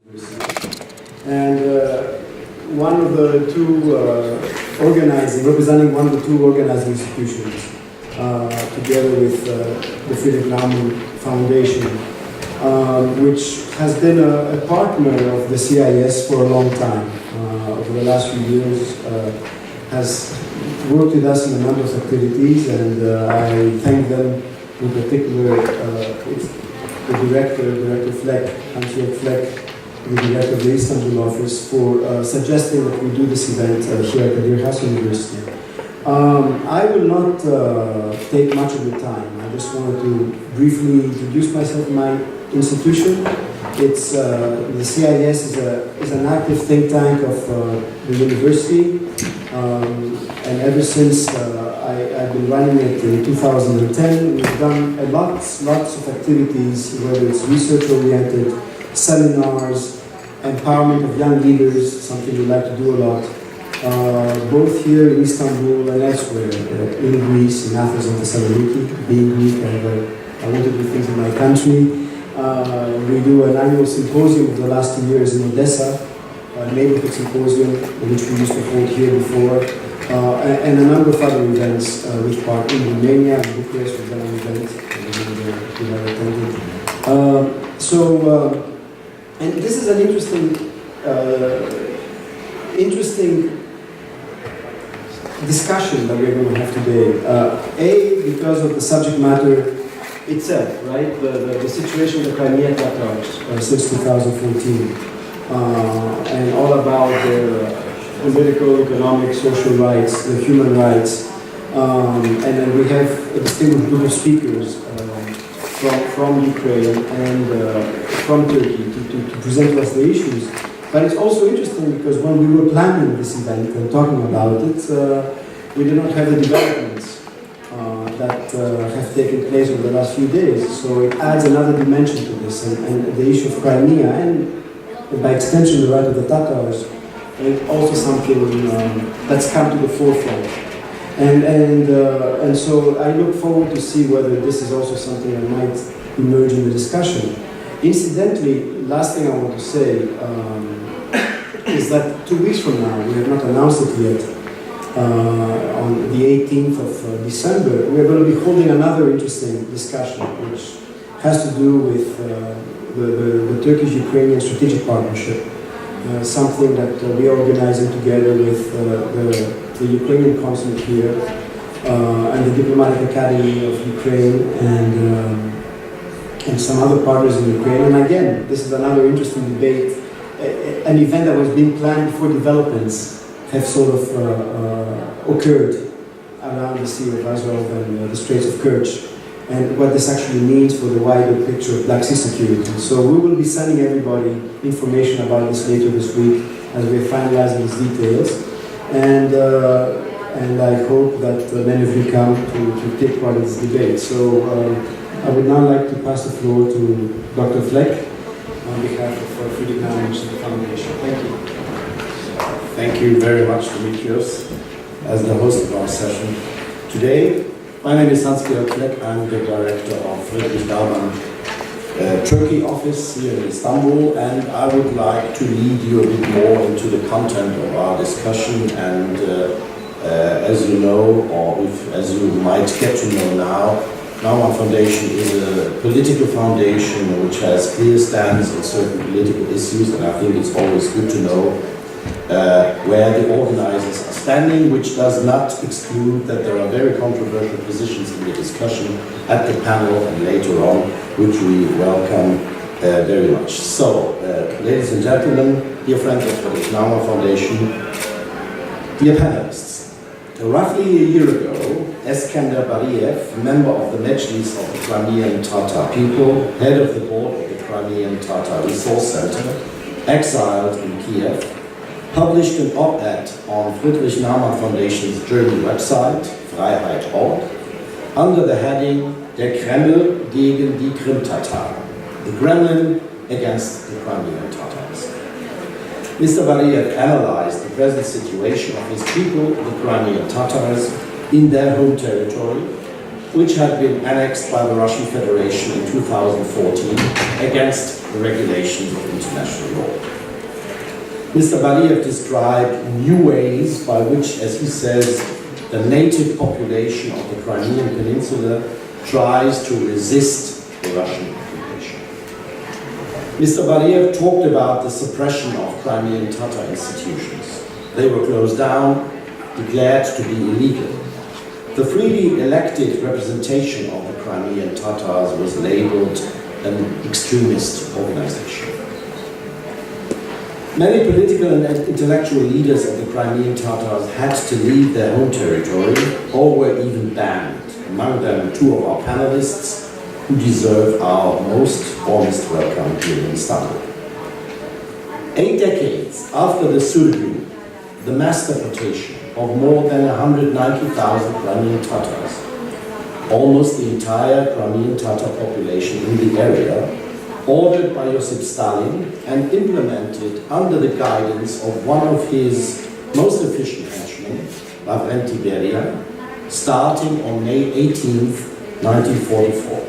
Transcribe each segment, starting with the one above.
And one of the two representing one of the two organizing institutions, together with the Friedrich Naumann Foundation, which has been a partner of the CIES for a long time. Over the last few years, has worked with us in a number of activities, and I thank them in particular. The Director Fleck, Hans-Jörg Fleck, the Director of the Istanbul office, for suggesting that we do this event here at Kadir Has University. I will not take much of the time. I just wanted to briefly introduce myself and my institution. It's the CIES is an active think tank of the university, and ever since I've been running it in 2010. We've done lots of activities, whether it's research-oriented, seminars, empowerment of young leaders, something we like to do a lot, both here in Istanbul and elsewhere, in Greece, in Athens and Thessaloniki. Being Greek, I want to do things in my country. We do an annual symposium for the last 2 years in Odessa, a neighborhood symposium, which we used to hold here before, and a number of other events which part in Romania, in Bucharest, we've done an event, we have attended. And this is an interesting discussion that we're going to have today. Because of the subject matter itself, right? The situation of the Crimea-Tatars since 2014, and all about their political, economic, social rights, the human rights, and then we have a distinguished group of speakers from Ukraine and from Turkey to present to us the issues. But it's also interesting because when we were planning this event and talking about it, we did not have the developments that have taken place over the last few days. So it adds another dimension to this, and the issue of Crimea, and by extension the right of the Tatars, and also something that's come to the forefront. And so I look forward to see whether this is also something that might emerge in the discussion. Incidentally, last thing I want to say is that 2 weeks from now, we have not announced it yet, on the 18th of December, we're going to be holding another interesting discussion, which has to do with the Turkish-Ukrainian strategic partnership, something that we are organizing together with the Ukrainian consulate here and the Diplomatic Academy of Ukraine and some other partners in Ukraine. And again, this is another interesting debate, an event that was being planned before developments have sort of occurred around the Sea of Azov and the Straits of Kerch, and what this actually means for the wider picture of Black Sea security. So we will be sending everybody information about this later this week as we're finalizing these details. And I hope that many of you come to take part in this debate. So I would now like to pass the floor to Dr. Fleck on behalf of Friedrich Naumann Foundation. Thank you. Thank you very much, Dimitrios, as the host of our session today. My name is Hans-Georg Fleck. I'm the director of Friedrich Naumann Turkey office here in Istanbul, and I would like to lead you a bit more into the content of our discussion. And as you know, or as you might get to know now, Naumann Foundation is a political foundation which has clear stands on certain political issues, and I think it's always good to know where the organizers are standing, which does not exclude that there are very controversial positions in the discussion at the panel and later on, which we welcome very much. So, ladies and gentlemen, dear friends of the Naumann Foundation, dear panelists, roughly a year ago, Eskender Bariev, member of the Mejlis of the Crimean Tatar people, head of the board of the Crimean Tatar Resource Center, exiled in Kiev, published an op-ed on Friedrich Naumann Foundation's German website, Freiheit.org, under the heading Der Kreml gegen die Kırım Tatarların, the Kremlin against the Crimean Tatars. Mr. Bariev analyzed the present situation of his people, the Crimean Tatars, in their home territory, which had been annexed by the Russian Federation in 2014 against the regulations of international law. Mr. Baliev described new ways by which, as he says, the native population of the Crimean Peninsula tries to resist the Russian occupation. Mr. Baliev talked about the suppression of Crimean Tatar institutions. They were closed down, declared to be illegal. The freely elected representation of the Crimean Tatars was labeled an extremist organization. Many political and intellectual leaders of the Crimean Tatars had to leave their home territory or were even banned. Among them, two of our panelists who deserve our most warmest welcome here in Istanbul. 8 decades after the Sırada, the mass deportation of more than 190,000 Crimean Tatars, almost the entire Crimean Tatar population in the area, ordered by Josip Stalin and implemented under the guidance of one of his most efficient henchmen, Lavrenti Beria, starting on May 18, 1944.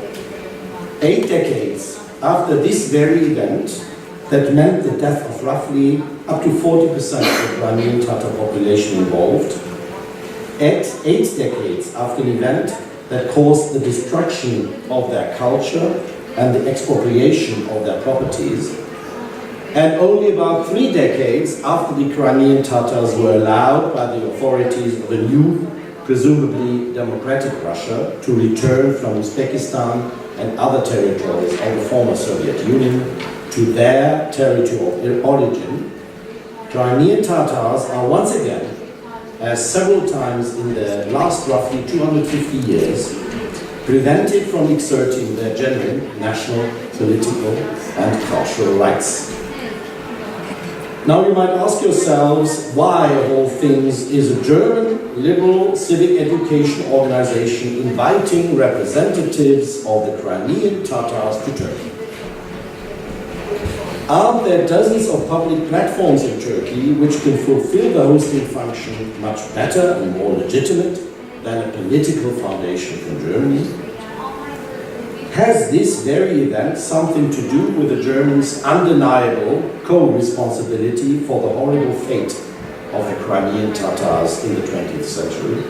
8 decades after this very event that meant the death of roughly up to 40% of the Crimean Tatar population involved, 8 decades after an event that caused the destruction of their culture and the expropriation of their properties, and only about 3 decades after the Crimean Tatars were allowed by the authorities of a new, presumably democratic Russia to return from Uzbekistan and other territories of the former Soviet Union to their territory of origin, Crimean Tatars are once again, as several times in the last roughly 250 years, prevented from exerting their genuine national, political and cultural rights. Now you might ask yourselves, why of all things is a German liberal civic education organization inviting representatives of the Crimean Tatars to Turkey? Aren't there dozens of public platforms in Turkey which can fulfill the hosting function much better and more legitimate than a political foundation from Germany? Has this very event something to do with the Germans' undeniable co-responsibility for the horrible fate of the Crimean Tatars in the 20th century?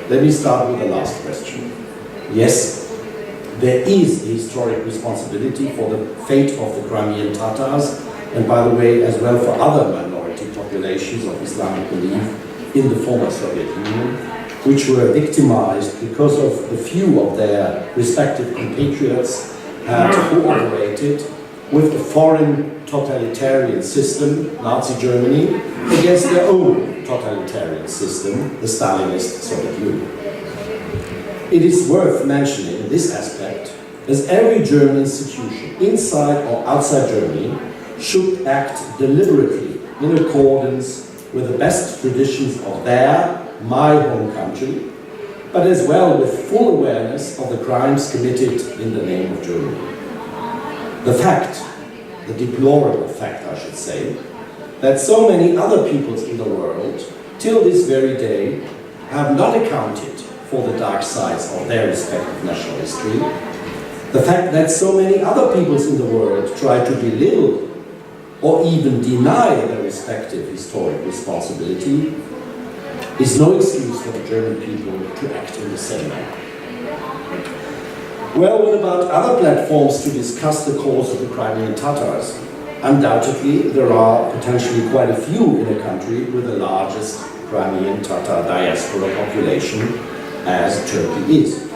Let me start with the last question. Yes, there is a historic responsibility for the fate of the Crimean Tatars, and by the way, as well for other minority populations of Islamic belief in the former Soviet Union, which were victimized because of the few of their respective compatriots had cooperated with the foreign totalitarian system, Nazi Germany, against their own totalitarian system, the Stalinist Soviet Union. It is worth mentioning this aspect, as every German institution, inside or outside Germany, should act deliberately in accordance with the best traditions of my home country, but as well with full awareness of the crimes committed in the name of Germany. The fact, the deplorable fact I should say, that so many other peoples in the world, till this very day, have not accounted for the dark sides of their respective national history, the fact that so many other peoples in the world try to belittle or even deny their respective historic responsibility is no excuse for the German people to act in the same manner. Well, what about other platforms to discuss the cause of the Crimean Tatars? Undoubtedly, there are potentially quite a few in a country with the largest Crimean Tatar diaspora population, as Turkey is.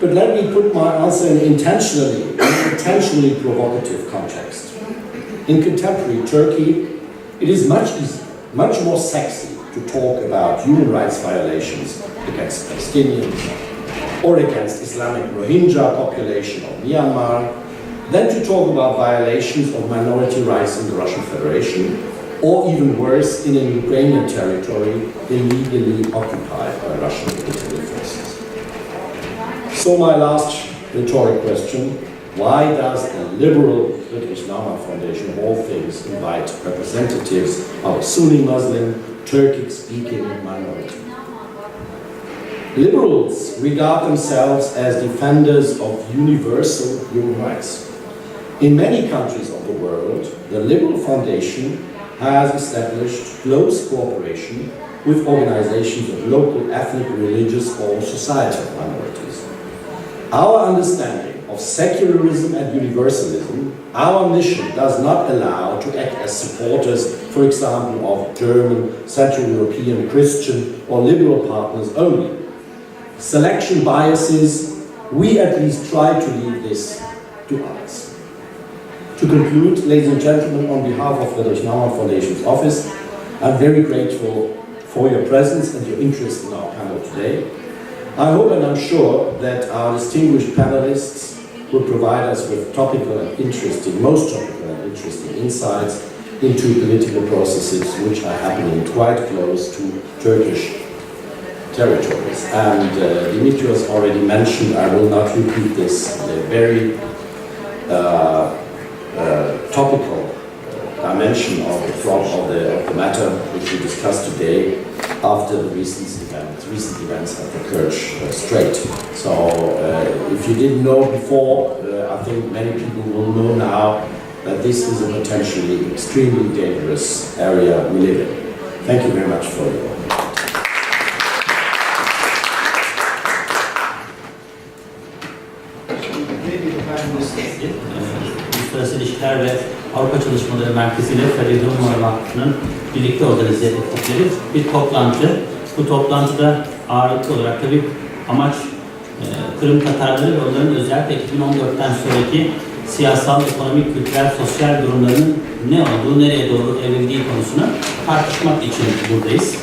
But let me put my answer in intentionally provocative context. In contemporary Turkey, it is much easier, much more sexy to talk about human rights violations against Palestinians or against Islamic Rohingya population of Myanmar than to talk about violations of minority rights in the Russian Federation, or even worse, in a Ukrainian territory illegally occupied by Russian military forces. So my last rhetoric question, why does the liberal British Nama Foundation of all things invite representatives of Sunni Muslim, Turkic-speaking minority? Liberals regard themselves as defenders of universal human rights. In many countries of the world, the Liberal Foundation has established close cooperation with organizations of local ethnic, religious or societal minorities. Our understanding of secularism and universalism, our mission does not allow to act as supporters, for example, of German, Central European, Christian or liberal partners only. Selection biases, we at least try to leave this to others. To conclude, ladies and gentlemen, on behalf of the Naumann Foundation's office, I'm very grateful for your presence and your interest in our panel today. I hope and I'm sure that our distinguished panelists will provide us with topical and interesting, most topical and interesting insights into political processes which are happening quite close to Turkish territories. And Dimitrios already mentioned, I will not repeat this, the very topical dimension of the matter which we discussed today after the recent events at the Kerch Strait. So if you didn't know before, I think many people will know now that this is a potentially extremely dangerous area we live in. Thank you very much for your Uluslararası İlişkiler ve Avrupa Çalışmaları Merkezi ile Kadir birlikte organize ettikleri bir toplantı. Bu toplantıda ağırlıklı olarak tabii amaç Kırım Tatarları ve onların özellikle 2014'ten sonraki siyasal, ekonomik, kültürel, sosyal durumlarının ne olduğu, nereye doğru evrildiği konusunu tartışmak için buradayız.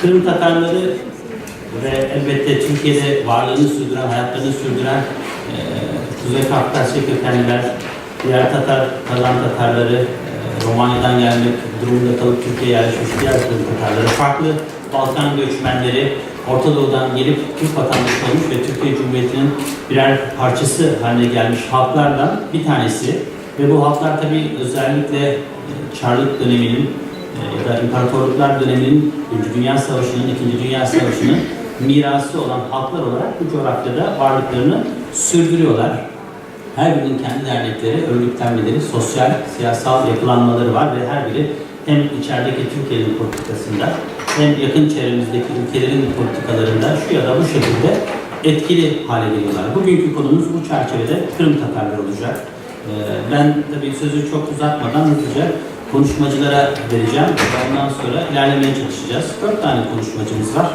Kırım Tatarları ve elbette Türkiye'de varlığını sürdüren, hayatlarını sürdüren Kuzey Kafkasya kökenliler, diğer Kazan Tatarları, Romanya'dan gelmek durumunda kalıp Türkiye'ye yerleşmiş diğer Kırım Tatarları, farklı Balkan göçmenleri, Orta Doğu'dan gelip Türk vatandaşı olmuş ve Türkiye Cumhuriyeti'nin birer parçası haline gelmiş halklardan bir tanesi. Ve bu halklar tabii özellikle Çarlık döneminin ya da imparatorluklar döneminin, Dünya Savaşı'nın, İkinci Dünya Savaşı'nın mirası olan halklar olarak bu coğrafyada varlıklarını sürdürüyorlar. Her birinin kendi dernekleri, örgütlenmeleri, sosyal, siyasal yapılanmaları var ve her biri hem içerideki Türkiye'nin politikasında hem yakın çevremizdeki ülkelerin politikalarında şu ya da bu şekilde etkili hale geliyorlar. Bugünkü konumuz bu çerçevede Kırım Tatarları olacak. Ben tabii sözü çok uzatmadan hızlıca konuşmacılara vereceğim. Ondan sonra ilerlemeye çalışacağız. 4 tane konuşmacımız var.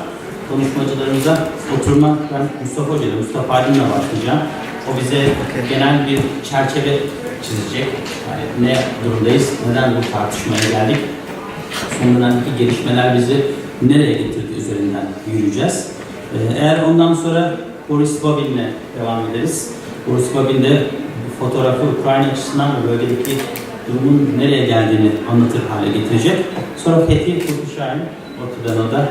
Konuşmacılarımıza oturma, ben Mustafa Hoca ile Mustafa Aydın'la başlayacağım. O bize genel bir çerçeve çizecek. Yani ne durumdayız, neden bu tartışmaya geldik, son dönemdeki gelişmeler bizi nereye getirdi üzerinden yürüyeceğiz. Eğer ondan sonra Boris Babin'le devam ederiz. Boris Babin de fotoğrafı Ukrayna açısından ve bölgedeki durumun nereye geldiğini anlatır hale getirecek. Sonra Fethi Kurtuşahin ortadan da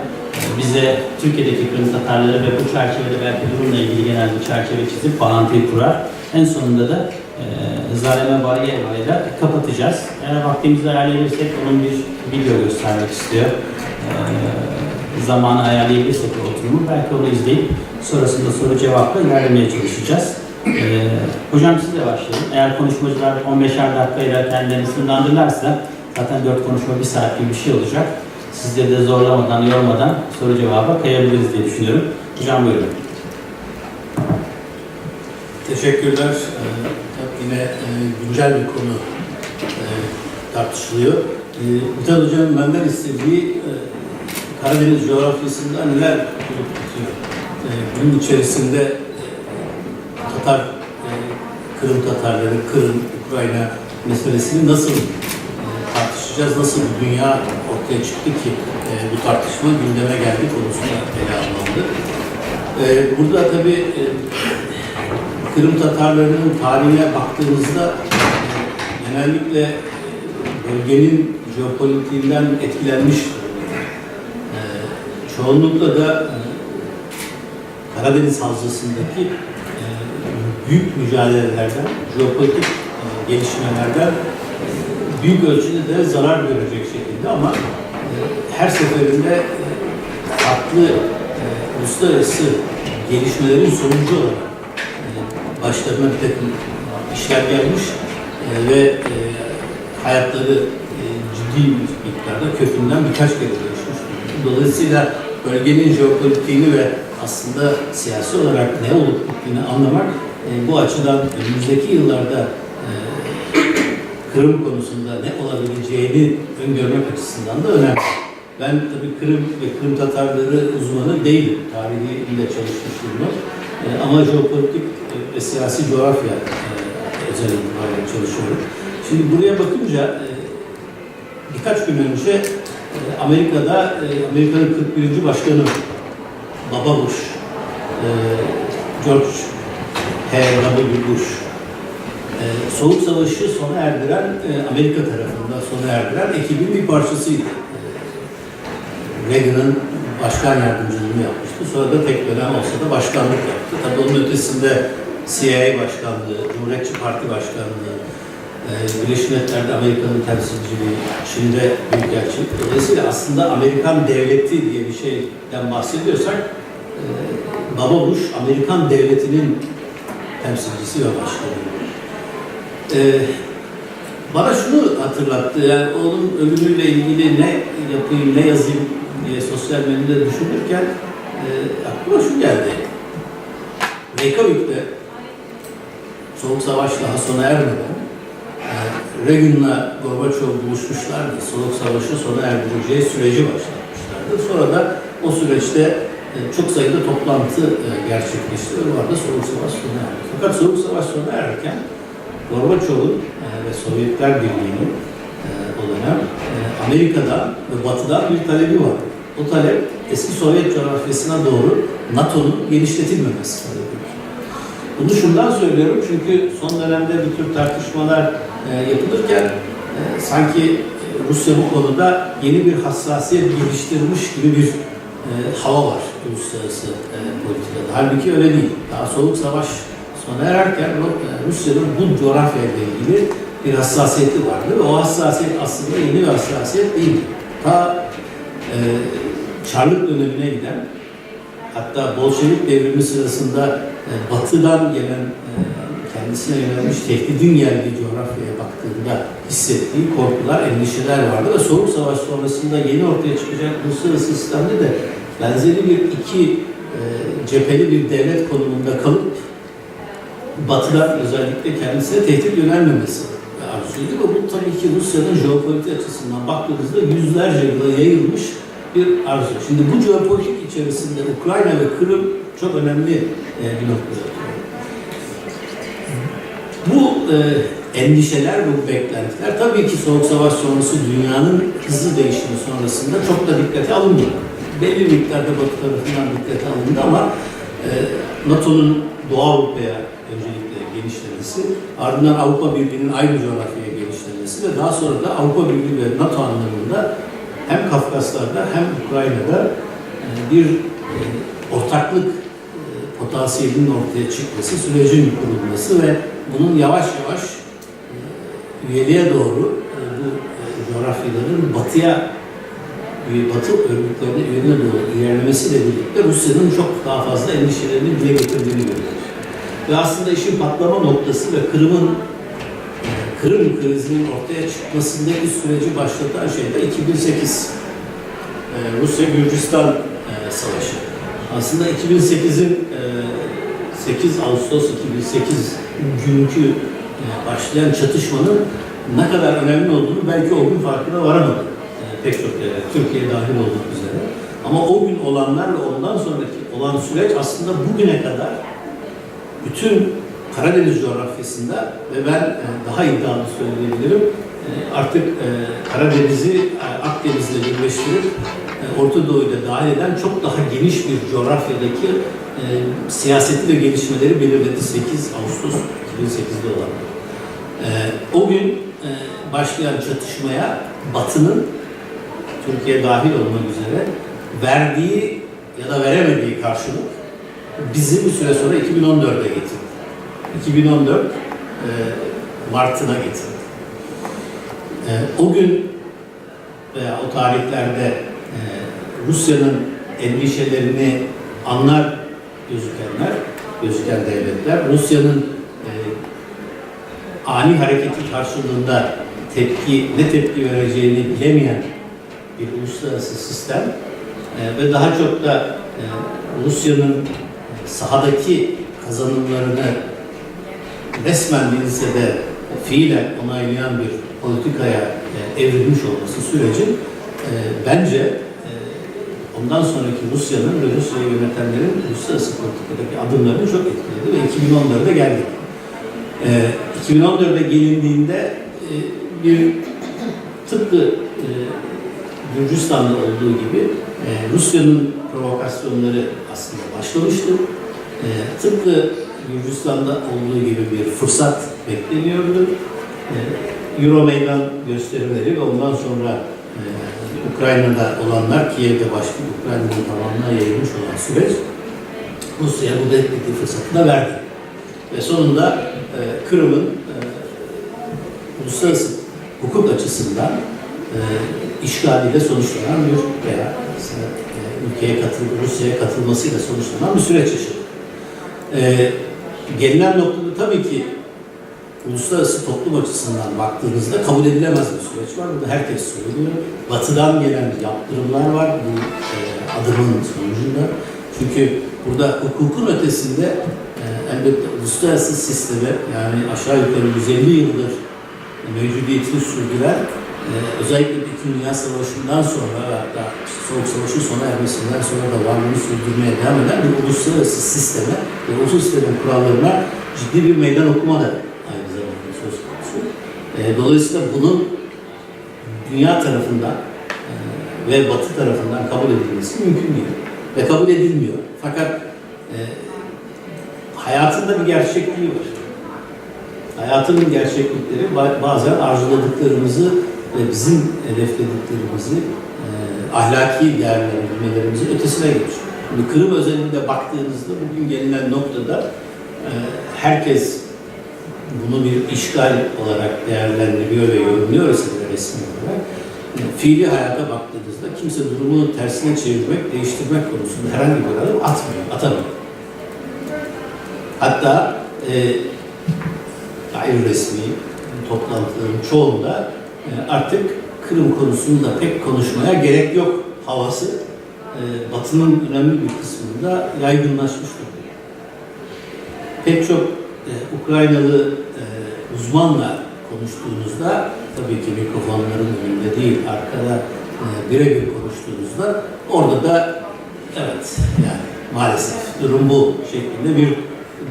bize Türkiye'deki Kırım Tatarları ve bu çerçevede belki durumla ilgili genel bir çerçeve çizip bağlantıyı kurar. En sonunda da Zaleme Bariyeva ile kapatacağız. Eğer vaktimizi ayarlayabilirsek onun bir video göstermek istiyor. Zamanı ayarlayabilirsek o oturumu belki onu izleyip sonrasında soru cevapla ilerlemeye çalışacağız. Hocam sizle başlayalım. Eğer konuşmacılar 15'er dakikayla kendilerini sınırlandırırlarsa zaten 4 konuşma 1 saat gibi bir şey olacak. Sizleri de zorlamadan, yormadan soru cevaba kayabiliriz diye düşünüyorum. Hocam buyurun. Teşekkürler. Yine güncel bir konu tartışılıyor. Mithat Hoca'nın benden istediği Karadeniz coğrafyasında neler olup bitiyor? Bunun içerisinde Kırım Tatarları, Kırım, Ukrayna meselesini nasıl tartışacağız, nasıl bir dünya ortaya çıktı ki bu tartışma gündeme geldi konusunda ele alındı. Burada tabii Kırım Tatarlarının tarihine baktığımızda genellikle bölgenin jeopolitiğinden etkilenmiş, çoğunlukla da Karadeniz Havzası'ndaki büyük mücadelelerden, jeopolitik gelişmelerden büyük ölçüde de zarar görecek şekilde ama her seferinde farklı uluslararası gelişmelerin sonucu olarak başlarına bir takım işler gelmiş ve hayatları ciddi bir miktarda kökünden birkaç kere değişmiş. Dolayısıyla bölgenin jeopolitiğini ve aslında siyasi olarak ne olup bittiğini anlamak bu açıdan önümüzdeki yıllarda Kırım konusunda ne olabileceğini öngörmek açısından da önemli. Ben tabii Kırım ve Kırım Tatarları uzmanı değilim. Tarihiyle çalışmışlığım var. Ama jeopolitik ve siyasi coğrafya özellikle çalışıyorum. Şimdi buraya bakınca birkaç gün önce Amerika'da Amerika'nın 41. Başkanı Baba Bush, George H.W. Bush, Soğuk Savaşı sona erdiren, Amerika tarafından sona erdiren ekibin bir parçasıydı. Reagan'ın başkan yardımcılığını yapmıştı. Sonra da tek dönem olsa da başkanlık yaptı. Tabii onun ötesinde CIA başkanlığı, Cumhuriyetçi Parti başkanlığı, Birleşmiş Milletler'de Amerika'nın temsilciliği, Çin'de büyükelçilik. Dolayısıyla aslında Amerikan devleti diye bir şeyden bahsediyorsak, Baba Bush, Amerikan devletinin temsilcisi ve başkanı. Bana şunu hatırlattı, yani onun ölümüyle ilgili ne yapayım, ne yazayım diye sosyal medyada düşünürken aklıma şu geldi. Reykjavik'te Soğuk Savaş daha sona ermeden Reagan'la Gorbaçov buluşmuşlardı. Soğuk Savaşı sona erdireceği süreci başlatmışlardı. Sonra da o süreçte çok sayıda toplantı gerçekleşti. Bu arada Soğuk Savaş sona erdi. Fakat Soğuk Savaş sona ererken Gorbaçov'un ve Sovyetler Birliği'nin o dönem Amerika'dan ve Batı'dan bir talebi var. O talep eski Sovyet coğrafyasına doğru NATO'nun genişletilmemesi talebi. Bunu şundan söylüyorum çünkü son dönemde bir tür tartışmalar yapılırken sanki Rusya bu konuda yeni bir hassasiyet geliştirmiş gibi bir hava var uluslararası politikada. Halbuki öyle değil. Daha Soğuk Savaş sona ererken Rusya'nın bu coğrafyayla ilgili bir hassasiyeti vardı ve o hassasiyet aslında yeni bir hassasiyet değil. Ta Çarlık dönemine giden, hatta Bolşevik devrimi sırasında Batı'dan gelen kendisine yönelmiş tehdidin geldiği coğrafyaya baktığında hissettiği korkular, endişeler vardı ve Soğuk Savaş sonrasında yeni ortaya çıkacak uluslararası sistemde de benzeri bir iki cepheli bir devlet konumunda kalıp Batı'dan özellikle kendisine tehdit yönelmemesi arzuydu ve bu tabii ki Rusya'nın jeopolitik açısından baktığımızda yüzlerce yıla yayılmış bir arzu. Şimdi bu jeopolitik içerisinde Ukrayna ve Kırım çok önemli bir noktada. Bu endişeler, bu beklentiler tabii ki Soğuk Savaş sonrası dünyanın hızlı değişimi sonrasında çok da dikkate alınmadı. Belli miktarda Batı tarafından dikkate alındı ama NATO'nun Doğu Avrupa'ya öncelikle genişlemesi, ardından Avrupa Birliği'nin aynı coğrafyaya genişlemesi ve daha sonra da Avrupa Birliği ve NATO anlamında hem Kafkaslar'da hem Ukrayna'da bir ortaklık potansiyelinin ortaya çıkması, sürecin kurulması ve bunun yavaş yavaş üyeliğe doğru bu coğrafyaların Batı örgütlerine üyeliğe doğru ilerlemesiyle birlikte Rusya'nın çok daha fazla endişelerini dile getirdiğini görüyoruz. Ve aslında işin patlama noktası ve Kırım krizinin ortaya çıkmasındaki süreci başlatan şey de 2008 Rusya-Gürcistan Savaşı. Aslında 2008'in 8 Ağustos 2008 günkü başlayan çatışmanın ne kadar önemli olduğunu belki o gün farkına varamadı. Pek çok yere, Türkiye dahil olmak üzere. Ama o gün olanlar ve ondan sonraki olan süreç aslında bugüne kadar bütün Karadeniz coğrafyasında ve ben daha iddialı söyleyebilirim, artık Karadeniz'i Akdeniz'le birleştirip Orta Doğu'yu da dahil eden çok daha geniş bir coğrafyadaki siyaseti ve gelişmeleri belirledi 8 Ağustos 2008'de olan. O gün başlayan çatışmaya Batı'nın Türkiye dahil olmak üzere verdiği ya da veremediği karşılık bizi bir süre sonra 2014'e getirdi. 2014 Mart'ına getirdi. O gün veya o tarihlerde Rusya'nın endişelerini anlar gözüken devletler, Rusya'nın ani hareketi karşılığında ne tepki vereceğini bilemeyen bir uluslararası sistem ve daha çok da Rusya'nın sahadaki kazanımlarını resmen değilse de fiilen onaylayan bir politikaya evrilmiş olması süreci bence ondan sonraki Rusya'nın ve Rusya'yı yönetenlerin uluslararası politikadaki adımlarını çok etkiledi ve 2014'e geldik. 2014'e gelindiğinde bir tıpkı Gürcistan'da olduğu gibi Rusya'nın provokasyonları aslında başlamıştı. Tıpkı Gürcistan'da olduğu gibi bir fırsat bekleniyordu. Euro meydan gösterileri ve ondan sonra Ukrayna'da olanlar, Kiev'de başlayıp Ukrayna'nın tamamına yayılmış olan süreç Rusya'ya bu beklediği fırsatı da verdi. Ve sonunda Kırım'ın uluslararası hukuk açısından işgaliyle sonuçlanan bir veya Rusya'ya katılmasıyla sonuçlanan bir süreç yaşadık. Gelinen noktada tabii ki uluslararası toplum açısından baktığınızda kabul edilemez bir süreç var. Burada herkes söylüyor. Batı'dan gelen yaptırımlar var bu adımın sonucunda. Çünkü burada hukukun ötesinde elbette uluslararası sisteme, yani aşağı yukarı 150 yıldır mevcudiyetini sürdüren, özellikle İkinci Dünya Savaşı'ndan sonra ve hatta Soğuk Savaş'ın sona ermesinden sonra da varlığını sürdürmeye devam eden bir uluslararası sisteme ve o sistemin kurallarına ciddi bir meydan okuma da aynı zamanda söz konusu. Dolayısıyla bunun dünya tarafından ve Batı tarafından kabul edilmesi mümkün değil. Ve kabul edilmiyor. Fakat hayatında bir gerçekliği var. Hayatının gerçeklikleri bazen arzuladıklarımızı ve bizim hedeflediklerimizi, ahlaki değerlendirmelerimizin ötesine geçiyor. Şimdi Kırım özelinde baktığınızda bugün gelinen noktada herkes bunu bir işgal olarak değerlendiriyor ve yorumluyor ise de resmi olarak, fiili hayata baktığınızda kimse durumunu tersine çevirmek, değiştirmek konusunda herhangi bir adım atamıyor. Hatta gayri resmi toplantıların çoğunda artık Kırım konusunda pek konuşmaya gerek yok havası Batı'nın önemli bir kısmında yaygınlaşmış durumda. Pek çok Ukraynalı uzmanla konuştuğunuzda, tabii ki mikrofonların önünde değil, arkada birebir konuştuğunuzda orada da evet yani maalesef durum bu şeklinde bir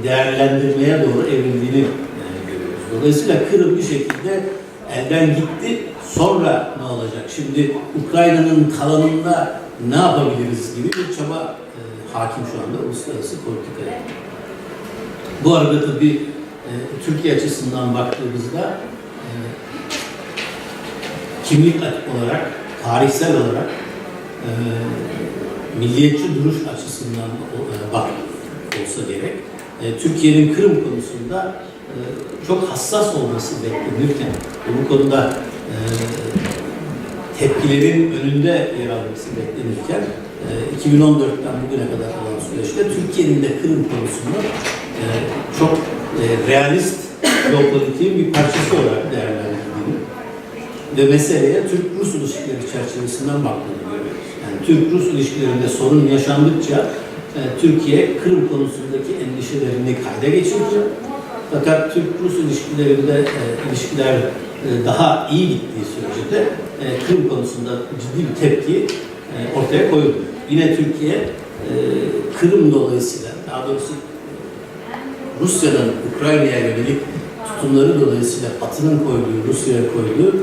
değerlendirmeye doğru evrildiğini görüyoruz. Dolayısıyla Kırım bir şekilde elden gitti. Sonra ne olacak? Şimdi Ukrayna'nın kalanında ne yapabiliriz gibi bir çaba hakim şu anda uluslararası politikaya. Bu arada tabii Türkiye açısından baktığımızda kimlik olarak, tarihsel olarak milliyetçi duruş açısından olsa gerek. Türkiye'nin Kırım konusunda çok hassas olması beklenirken, bu konuda tepkilerin önünde yer alması beklenirken 2014'ten bugüne kadar olan süreçte Türkiye'nin de Kırım konusunda çok realist geopolitiğin bir parçası olarak değerlendirildiğini ve meseleye Türk-Rus ilişkileri çerçevesinden baktığını görüyoruz. Yani Türk-Rus ilişkilerinde sorun yaşandıkça Türkiye Kırım konusundaki endişelerini kayda geçirecek. Fakat Türk-Rus ilişkilerinde ilişkiler daha iyi gittiği sürece de Kırım konusunda ciddi bir tepki ortaya koyuldu. Yine Türkiye Kırım dolayısıyla, daha doğrusu Rusya'nın Ukrayna'ya yönelik tutumları dolayısıyla Batı'nın koyduğu, Rusya'ya koyduğu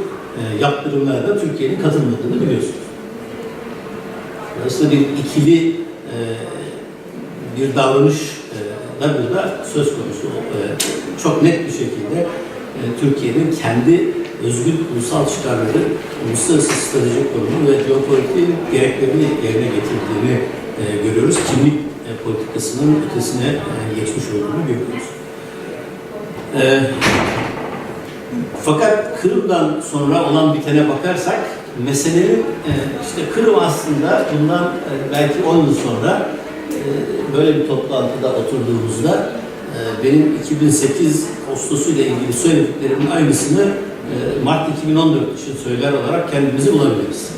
yaptırımlara da Türkiye'nin katılmadığını biliyorsunuz. Dolayısıyla bir ikili bir davranış da burada söz konusu. Çok net bir şekilde Türkiye'nin kendi özgür ulusal çıkarları, uluslararası stratejik konumu ve jeopolitik gereklerini yerine getirdiğini görüyoruz. Kimlik politikasının ötesine geçmiş olduğunu görüyoruz. Fakat Kırım'dan sonra olan bitene bakarsak meselenin işte Kırım aslında bundan belki 10 yıl sonra böyle bir toplantıda oturduğumuzda benim 2008 Ağustos'u ile ilgili söylediklerimin aynısını Mart 2014 için söyler olarak kendimizi bulabiliriz.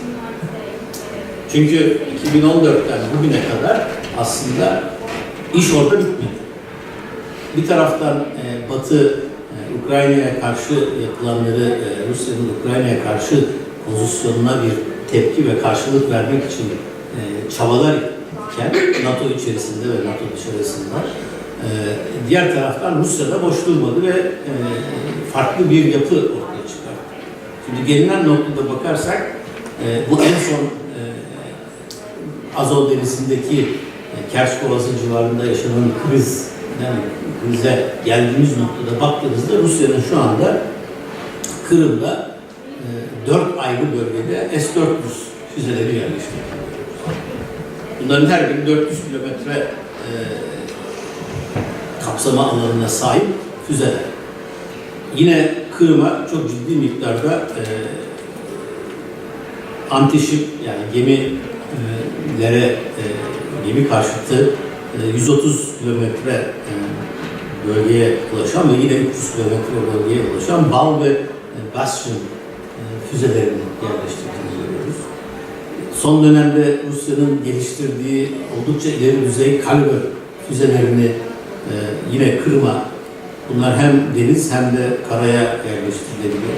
Çünkü 2014'ten bugüne kadar aslında iş orada bitmedi. Bir taraftan Batı Ukrayna'ya karşı yapılanları, Rusya'nın Ukrayna'ya karşı pozisyonuna bir tepki ve karşılık vermek için çabalar iken NATO içerisinde ve NATO dışarısında, diğer taraftan Rusya'da boş durmadı ve farklı bir yapı ortaya çıkarttı. Şimdi gelinen noktada bakarsak bu en son Azov Denizi'ndeki Kerç Boğazı civarında yaşanan krize geldiğimiz noktada baktığınızda Rusya'nın şu anda Kırım'da 4 ayrı bölgede S-400 füzeleri yerleştirdi. Bunların her biri 400 kilometre kapsama alanına sahip füzeler. Yine Kırım'a çok ciddi miktarda antişip, yani gemi karşıtı 130 kilometre bölgeye ulaşan ve yine 300 kilometre bölgeye ulaşan bal ve bastion füzelerini yerleştirdiğini görüyoruz. Son dönemde Rusya'nın geliştirdiği oldukça ileri düzey kaliber füzelerini yine Kırım'a, bunlar hem deniz hem de karaya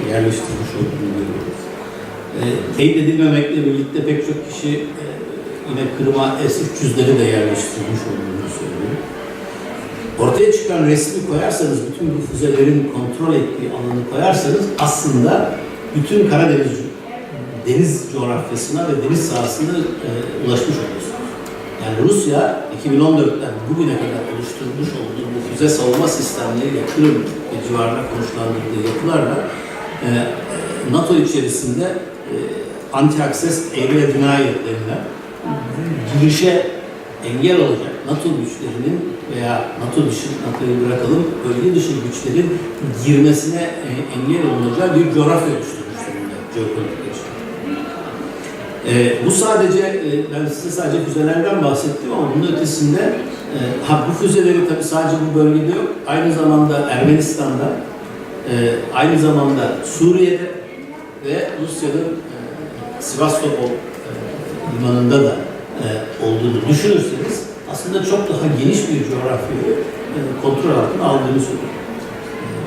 yerleştirmiş olduğunu görüyoruz. Teyit edilmemekle birlikte pek çok kişi yine Kırım'a S-300'leri de yerleştirmiş olduğunu söylüyor. Ortaya çıkan resmi koyarsanız, bütün bu füzelerin kontrol ettiği alanı koyarsanız aslında bütün Karadeniz deniz coğrafyasına ve deniz sahasına ulaşmış oluyorsunuz. Yani Rusya 2014'ten bugüne kadar oluşturmuş olduğu bu füze savunma sistemleriyle Kırım ve civarına konuşlandırdığı yapılarla NATO içerisinde anti-access area denial denilen girişe engel olacak NATO güçlerinin veya NATO'yu bırakalım, bölge dışı güçlerin girmesine engel olunacağı bir coğrafya oluşturmuş durumda jeopolitik açıdan. Bu sadece, ben size sadece füzelerden bahsettim ama bunun ötesinde bu füzeleri tabii sadece bu bölgede yok, aynı zamanda Ermenistan'da, aynı zamanda Suriye'de ve Rusya'nın Sivastopol limanında da olduğunu düşünürseniz aslında çok daha geniş bir coğrafyayı kontrol altına aldığını söylüyor.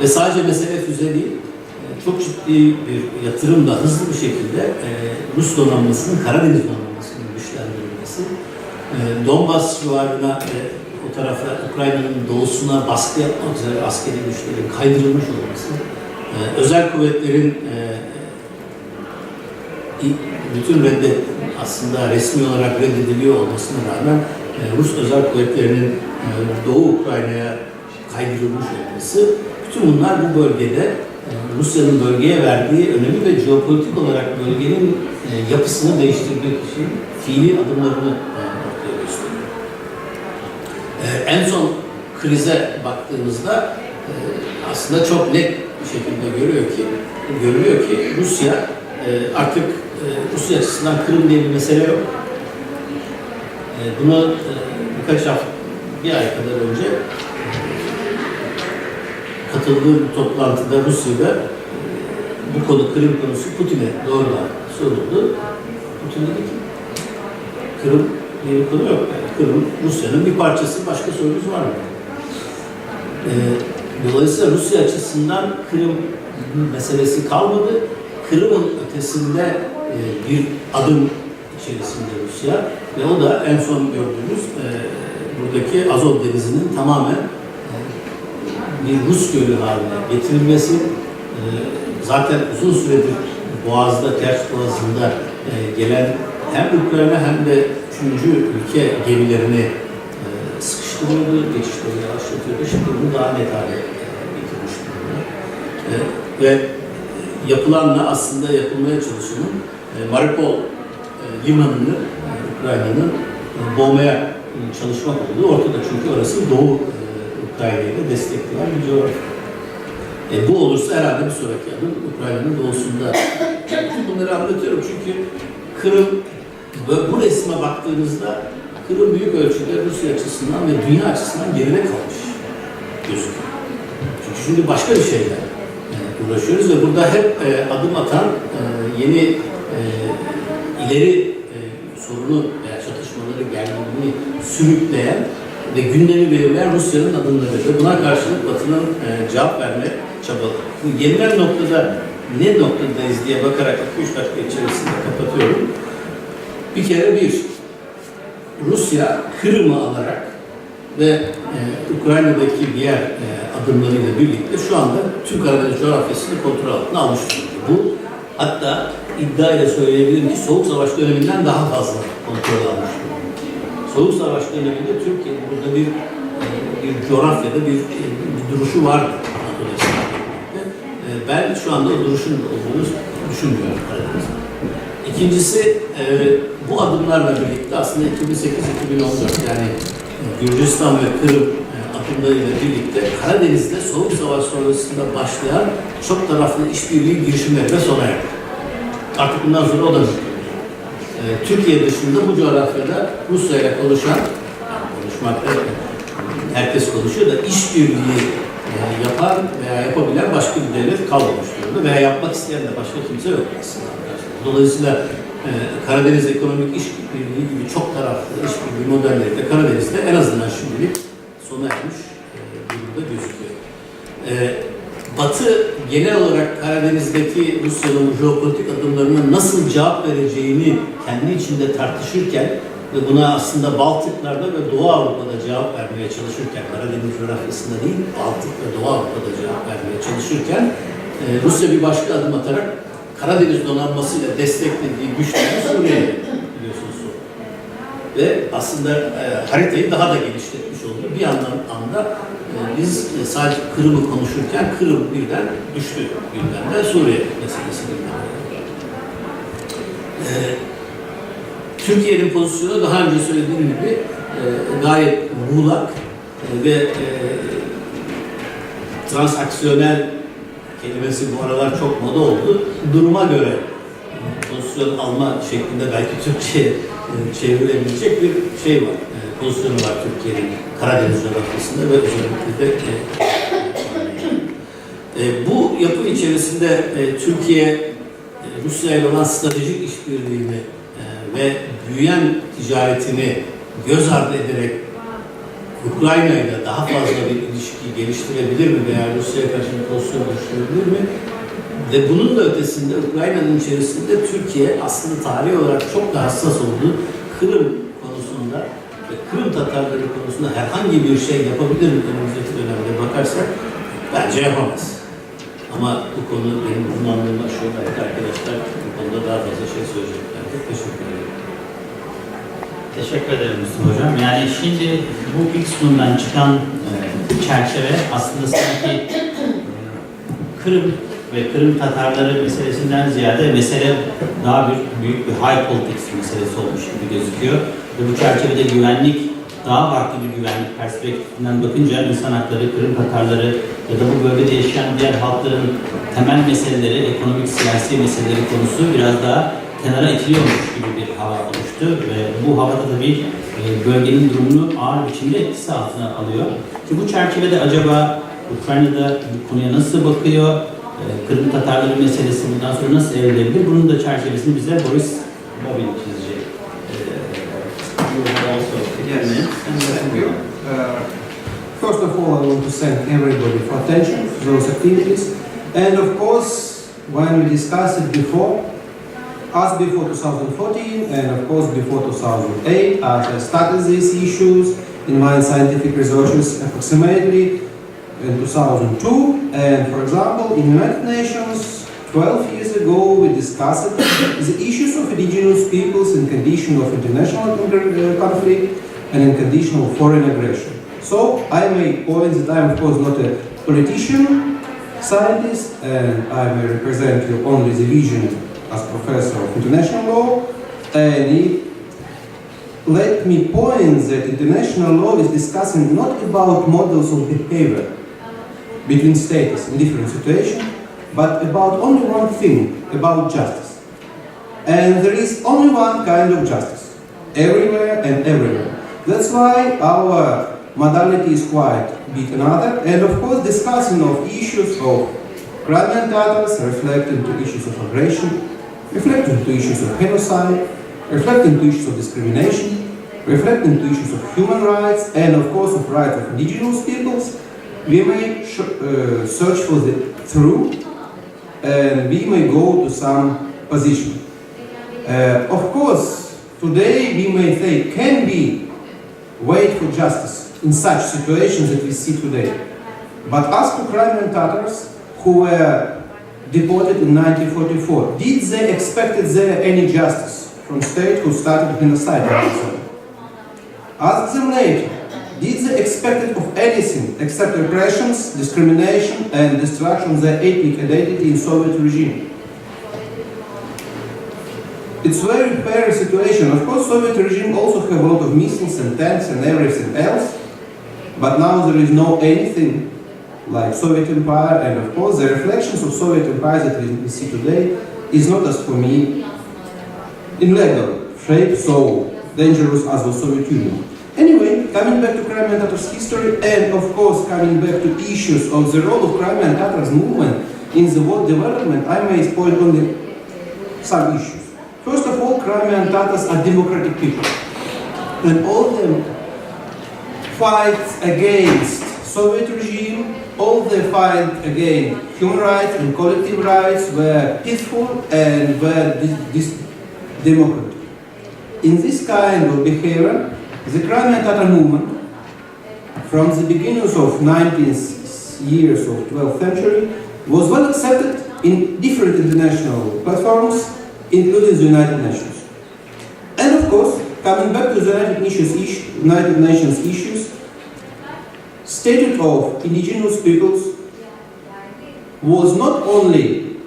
Ve sadece mesele füze değil, çok ciddi bir yatırımla hızlı bir şekilde Rus donanmasının, Karadeniz donanmasının güçlendirilmesi, Donbas civarına o tarafa, Ukrayna'nın doğusuna baskı yapmak üzere askeri güçlerin kaydırılmış olması, özel kuvvetlerin bütün aslında resmi olarak reddediliyor olmasına rağmen Rus özel kuvvetlerinin Doğu Ukrayna'ya kaydırılmış olması, bütün bunlar bu bölgede Rusya'nın bölgeye verdiği önemi ve jeopolitik olarak bölgenin yapısını değiştirmek için fiili adımlarını ortaya gösteriyor. En son krize baktığımızda aslında çok net bir şekilde görülüyor ki Rusya artık Rusya açısından Kırım diye bir mesele yok. Bunu bir ay kadar önce katıldığı bir toplantıda Rusya'da bu konu, Kırım konusu Putin'e doğrudan soruldu. Putin dedi ki Kırım diye bir konu yok. Yani Kırım Rusya'nın bir parçası, başka sorunuz var mı? Dolayısıyla Rusya açısından Kırım meselesi kalmadı. Kırım'ın ötesinde bir adım içerisinde Rusya ve o da en son gördüğümüz buradaki Azov Denizi'nin tamamen bir Rus gölü haline getirilmesi, zaten uzun süredir Boğaz'da, Kerç Boğazı'nda gelen hem Ukrayna hem de 3. ülke gemilerini sıkıştırıyordu, geçişleri yavaşlatıyordu. Şimdi bunu daha net hale getirmiş durumda. Ve yapılanla aslında yapılmaya çalışılan Mariupol limanını Ukrayna'nın boğmaya çalışmak olduğu ortada, çünkü orası Doğu Ukrayna'yı da destekleyen bir coğrafya. Bu olursa herhalde bir sonraki adım Ukrayna'nın doğusunda. Bunları anlatıyorum çünkü Kırım, bu resme baktığınızda Kırım büyük ölçüde Rusya açısından ve dünya açısından geride kalmış gözüküyor. Çünkü şimdi başka bir şeyle uğraşıyoruz ve burada hep adım atan yeni ileri sorunu veya çatışmaları gerginliğini sürükleyen ve gündemi belirleyen Rusya'nın adımları ve buna karşılık Batı'nın cevap verme çabaları. Bu gelinen noktada ne noktadayız diye bakarak 2-3 dakika içerisinde kapatıyorum. Bir kere Rusya Kırım'ı alarak ve Ukrayna'daki diğer adımlarıyla birlikte şu anda Türk Karadeniz coğrafyasını kontrol altına almış durumda. Bu hatta iddia ile söyleyebilirim ki Soğuk Savaş döneminden daha fazla kontrol almış durumda. Soğuk Savaş döneminde Türkiye burada bir coğrafyada bir duruşu vardı. Ben şu anda o duruşun olduğunu düşünmüyorum Karadeniz'de. İkincisi, bu adımlarla birlikte aslında 2008-2014 yani Gürcistan ve Kırım adımlarıyla birlikte Karadeniz'de Soğuk Savaş sonrasında başlayan çok taraflı işbirliği girişimleri de sona erdi. Artık bundan sonra o da Türkiye dışında bu coğrafyada Rusya ile konuşmakta herkes konuşuyor da işbirliği yapan veya yapabilen başka bir devlet kalmamış durumda veya yapmak isteyen de başka kimse yok aslında. Dolayısıyla Karadeniz ekonomik işbirliği gibi çok taraflı işbirliği modelleri de Karadeniz'de en azından şimdilik sona ermiş durumda gözüküyor. Batı genel olarak Karadeniz'deki Rusya'nın jeopolitik adımlarına nasıl cevap vereceğini kendi içinde tartışırken ve buna aslında Baltıklar'da ve Doğu Avrupa'da cevap vermeye çalışırken, Karadeniz coğrafyasında değil, Baltık ve Doğu Avrupa'da cevap vermeye çalışırken Rusya bir başka adım atarak Karadeniz donanmasıyla desteklediği güçleri Suriye'ye biliyorsunuz. Ve aslında haritayı daha da genişletmiş oldu. Bir anda biz sadece Kırım'ı konuşurken Kırım birden düştü gündemden, Suriye meselesi gündemden. Türkiye'nin pozisyonu daha önce söylediğim gibi gayet muğlak ve transaksiyonel kelimesi bu aralar çok moda oldu. Duruma göre pozisyon alma şeklinde belki Türkçe'ye çevrilebilecek bir şey var. Pozisyonu var Türkiye'nin Karadeniz coğrafyasında ve özellikle de bu yapı içerisinde Türkiye Rusya ile olan stratejik işbirliğini ve büyüyen ticaretini göz ardı ederek Ukrayna ile daha fazla bir ilişki geliştirebilir mi veya Rusya'ya karşı bir pozisyon oluşturabilir mi? Ve bunun da ötesinde Ukrayna'nın içerisinde Türkiye aslında tarihi olarak çok da hassas olduğu Kırım konusunda ve Kırım Tatarları konusunda herhangi bir şey yapabilir mi önümüzdeki dönemde bakarsak bence yapamaz. Ama bu konu benim uzmanlığım aşıyor. Belki arkadaşlar bu konuda daha fazla şey söyleyeceklerdir. Teşekkür ederim. Teşekkür ederim Mustafa Hocam. Yani şimdi bu ilk sunumdan çıkan çerçeve aslında sanki Kırım ve Kırım Tatarları meselesinden ziyade mesele daha büyük bir high politics meselesi olmuş gibi gözüküyor. Ve bu çerçevede güvenlik, daha farklı bir güvenlik perspektifinden bakınca insan hakları, Kırım Tatarları ya da bu bölgede yaşayan diğer halkların temel meseleleri, ekonomik, siyasi meseleleri konusu biraz daha kenara itiliyormuş gibi bir hava oluştu ve bu havada tabii bölgenin durumunu ağır biçimde etkisi altına alıyor. Ki bu çerçevede acaba Ukrayna'da bu konuya nasıl bakıyor, Kırım Tatarları meselesi bundan sonra nasıl evrilebilir? Bunun da çerçevesini bize Boris Bobin çizecek. First of all, I want to thank everybody for attention to those activities. And of course, when we discussed it before, as before 2014 and of course before 2008, I have studied these issues in my scientific researches approximately in 2002. And for example, in United Nations, 12 years ago, we discussed the issues of indigenous peoples in condition of international conflict and in condition of foreign aggression. So I may point that I am of course not a politician, scientist, and I may represent you only the vision as professor of international law. And let me point that international law is discussing not about models of behavior between states in different situations, but about only one thing, about justice. And there is only one kind of justice, everywhere and everywhere. That's why our modality is quite bit another, and of course discussing of issues of Crimean Tatars, reflecting to issues of aggression, reflecting to issues of genocide, reflecting to issues of discrimination, reflecting to issues of human rights, and of course of rights of indigenous peoples. We may search for the truth, and we may go to some position. Of course, today we may say, can we wait for justice in such situations that we see today? But ask to Crimean Tatars who were deported in 1944, did they expect there any justice from state who started genocide? Ask them later, did they expect of anything except repressions, discrimination, and destruction of their ethnic identity in Soviet regime? It's a very fair situation. Of course, Soviet regime also have a lot of missings and tanks and everything else, but now there is no anything like Soviet Empire, and of course the reflections of Soviet Empire that we see today is not, as for me, in legal shape so dangerous as the Soviet Union. Anyway, coming back to Crimean Tatars history, and of course coming back to issues of the role of Crimean Tatars movement in the world development, I may point only some issues. First of all, Crimean Tatars are democratic people, and all of them fight against Soviet regime. All the fight against human rights and collective rights were peaceful and were democratic. In this kind of behavior, the Crimean Tatar movement, from the beginnings of 19th years of 12th century, was well accepted in different international platforms, including the United Nations. And of course, coming back to the United Nations issues, Statute of Indigenous Peoples was not only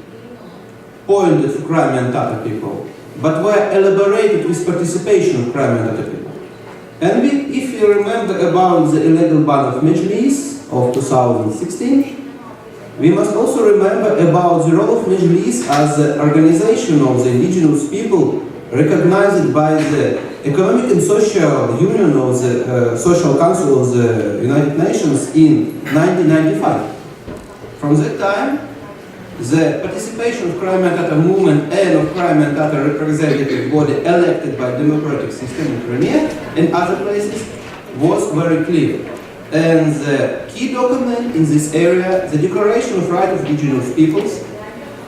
pointed to Crimean Tatar people, but were elaborated with participation of Crimean Tatar people. And if you remember about the illegal ban of Majlis of 2016, we must also remember about the role of Majlis as the organization of the indigenous people recognized by the Economic and Social Union of the Social Council of the United Nations in 1995. From that time, the participation of Crimean Tatar movement and of Crimean Tatar representative body elected by democratic system in Crimea and other places was very clear. And the key document in this area, the Declaration of Rights of Indigenous Peoples,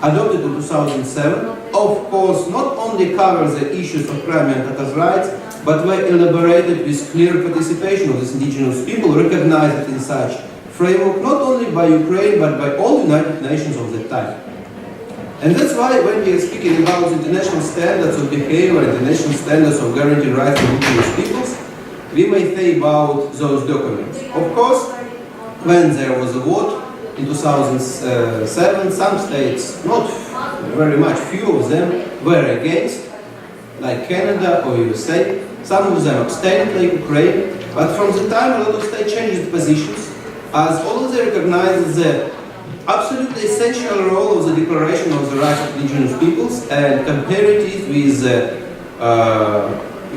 adopted in 2007, of course not only covers the issues of Crimean Tatars' rights, but were elaborated with clear participation of these indigenous people, recognized in such framework not only by Ukraine but by all United Nations of that time. And that's why when we are speaking about international standards of behavior, international standards of guaranteeing rights of indigenous peoples, we may say about those documents. Of course, when there was a vote in 2007, some states, not very much, few of them were against, like Canada or USA. Some of them abstained, like Ukraine. But from the time, a lot of states changed positions, as all of them recognized the absolutely essential role of the Declaration of the Rights of Indigenous Peoples and compared it with the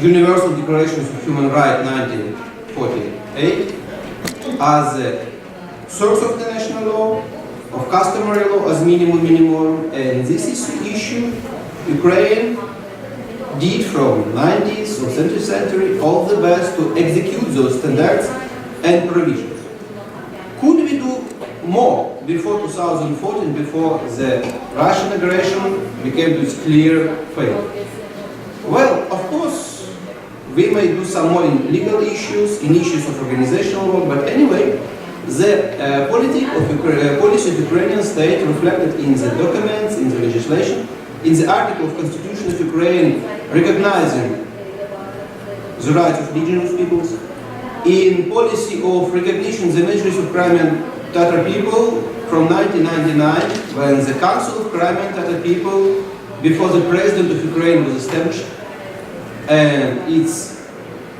Universal Declaration of Human Rights 1948 as a source of international law, of customary law as minimum, and this is the issue Ukraine did from 90s or 20th century all the best to execute those standards and provisions. Could we do more before 2014, before the Russian aggression became this clear failure? Well, of course, we may do some more in legal issues, in issues of organizational law, but anyway, the policy of Ukrainian state reflected in the documents, in the legislation, in the article of Constitution of Ukraine recognizing the rights of indigenous peoples, in policy of recognition of the Majlis of Crimean Tatar people from 1999, when the Council of Crimean Tatar people, before the President of Ukraine was established, and its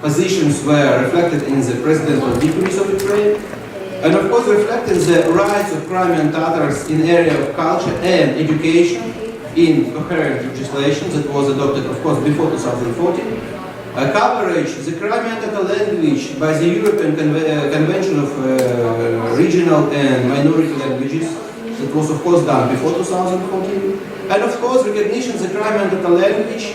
positions were reflected in the Presidential Diplomasi of Ukraine, and of course reflected the rights of Crimean Tatars in area of culture and education in coherent legislation that was adopted, of course, before 2014. coverage the Crimean Tatar language by the European Convention of Regional and Minority Languages. That was of course done before 2014. And of course recognition of the Crimean Tatar language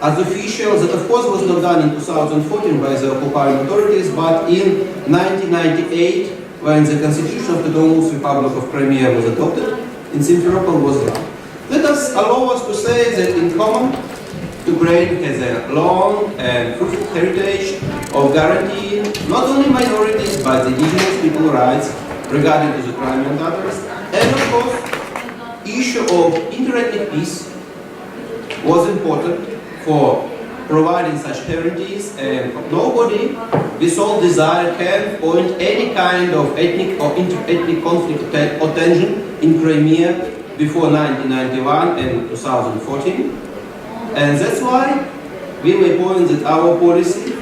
as official, that of course was not done in 2014 by the occupying authorities, but in 1998 when the constitution of the Autonomous Republic of Crimea was adopted, in Simferopol was done. Let us allow us to say that in common, Ukraine has a long and fruitful heritage of guaranteeing not only minorities but the indigenous people's rights regarding to the Crimean Tatars, and of course, issue of interethnic peace was important for providing such guarantees, and nobody with all desire can point any kind of ethnic or inter-ethnic conflict or tension in Crimea before 1991 and 2014. And that's why we may point that our policy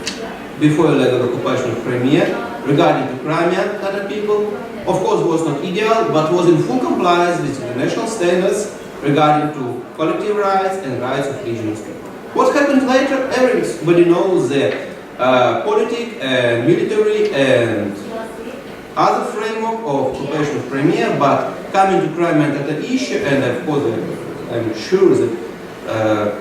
before illegal occupation of Crimea regarding the Crimean Tatar people, of course, was not ideal, but was in full compliance with international standards regarding to collective rights and rights of indigenous people. What happened later, everybody knows the political and military and other framework of occupation of Crimea, but coming to Crimean Tatar issue, and of course I'm sure that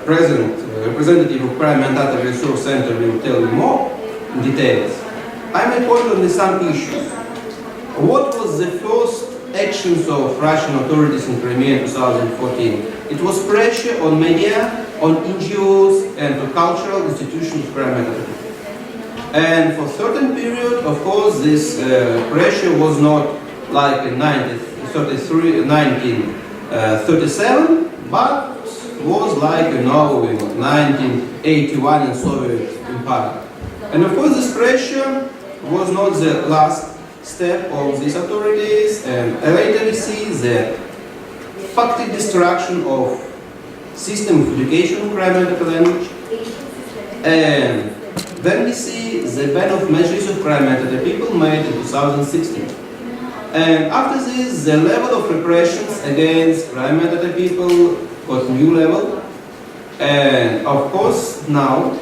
representative of Crimean Tatar Resource Center will tell you more in details. I may point on some issues. What was the first actions of Russian authorities in Crimea in 2014? It was pressure on media, on NGOs, and to cultural institutions of Crimea. And for a certain period, of course, this pressure was not like in 1937, but was like, in 1981 in Soviet Empire. And of course, this pressure was not the last step of these authorities, and later we see the factic destruction of system of education in Crimean Tatar language, and then we see the ban of measures of Crimean Tatar people made in 2016. And after this, the level of repressions against Crimean Tatar people got new level, and of course now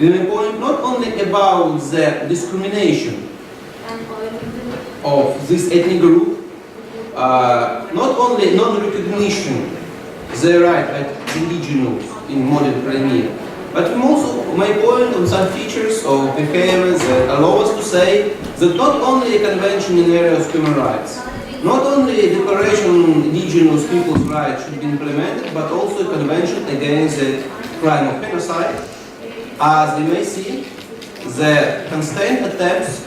we may point not only about the discrimination of this ethnic group, not only non-recognition the right as indigenous in modern Crimea, but we also may point on some features of behaviors that allow us to say that not only a convention in the area of human rights, not only a declaration on indigenous people's rights should be implemented, but also a convention against the crime of genocide, as we may see the constant attempts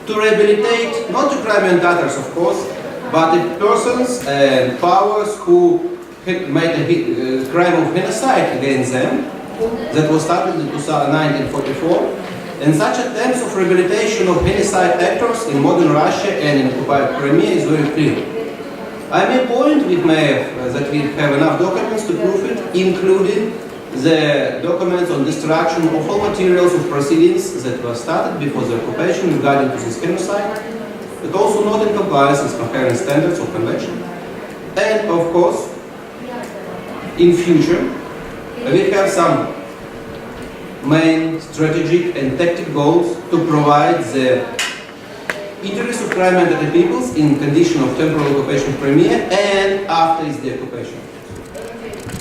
to rehabilitate not the Crimean Tatars, of course, but the persons and powers who made a crime of genocide against them that was started in 1944, and such attempts of rehabilitation of genocide actors in modern Russia and in occupied Crimea is very clear. I may point that we have enough documents to prove it, including the documents on destruction of all materials of proceedings that were started before the occupation regarding to this genocide, but also not in compliance with coherent standards of convention. And of course, in future, we have some main strategic and tactical goals to provide the interests of Crimean Tatar peoples in condition of temporary occupation of Crimea and after its deoccupation.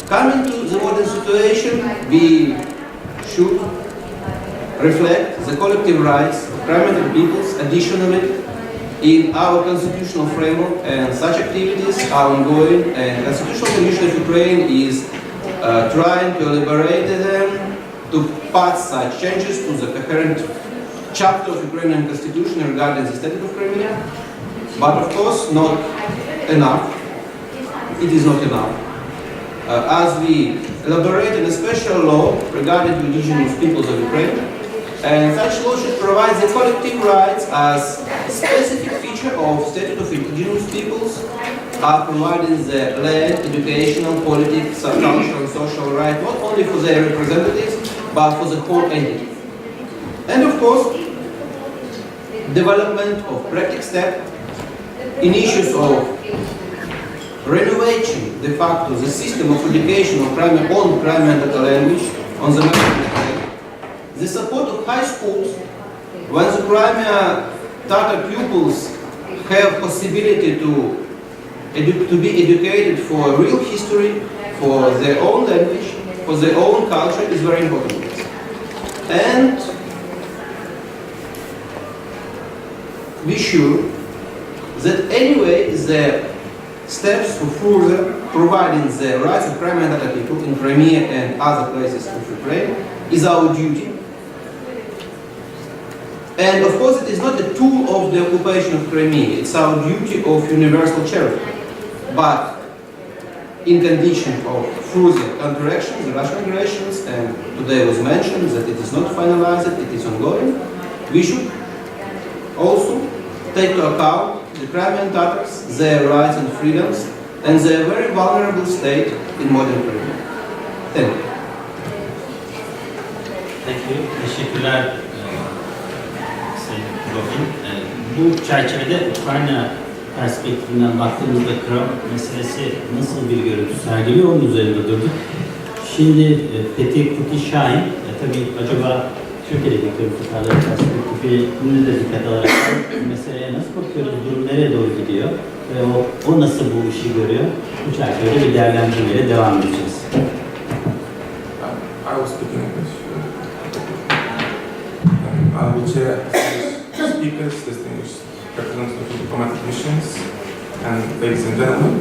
Coming to the modern situation, we should reflect the collective rights of Crimean Tatar peoples additionally in our constitutional framework, and such activities are ongoing, and the Constitutional Commission of Ukraine is trying to elaborate them to pass such changes to the coherent chapter of Ukrainian constitution regarding the status of Crimea, but of course not enough. It is not enough. As we elaborate in a special law regarding the indigenous peoples of Ukraine, and such law should provide the collective rights as a specific feature of status of indigenous peoples, are providing the land, educational, political, cultural, and social rights not only for their representatives, but for the whole entity. And of course, development of practical steps in issues of renovating de facto the system of education of Crimean Tatar language on the Merkezi, the support of high schools, when the Crimea-Tatar pupils have possibility to be educated for real history, for their own language, for their own culture, is very important. And be sure that anyway the steps for further providing the rights of Crimean Tatar people in Crimea and other places of Ukraine is our duty. And of course it is not a tool of the occupation of Crimea, it's our duty of universal charity. But in condition of further counteraction, the Russian aggressions, and today was mentioned that it is not finalized, it is ongoing, we should also take to account the Crimean Tatars, their rights and freedoms, and their very vulnerable state in modern Crimea. Thank you. Thank you. Teşekkürler Sayın Profil. Bu çerçevede Ukrayna perspektifinden baktığımızda Kırım meselesi nasıl bir görüntü sergiliyor onun üzerinde durduk. Şimdi Fethi Kuki Şahin, tabii acaba Türkiye'deki Kırım Tatarları perspektifini de dikkat alarak meseleye nasıl bakıyoruz, durum nereye doğru gidiyor ve o nasıl bu işi görüyor, bu çerçevede bir değerlendirmeyle devam edeceğiz. I will speak in English. I will chair speakers, distinguished representatives of diplomatic missions, and ladies and gentlemen.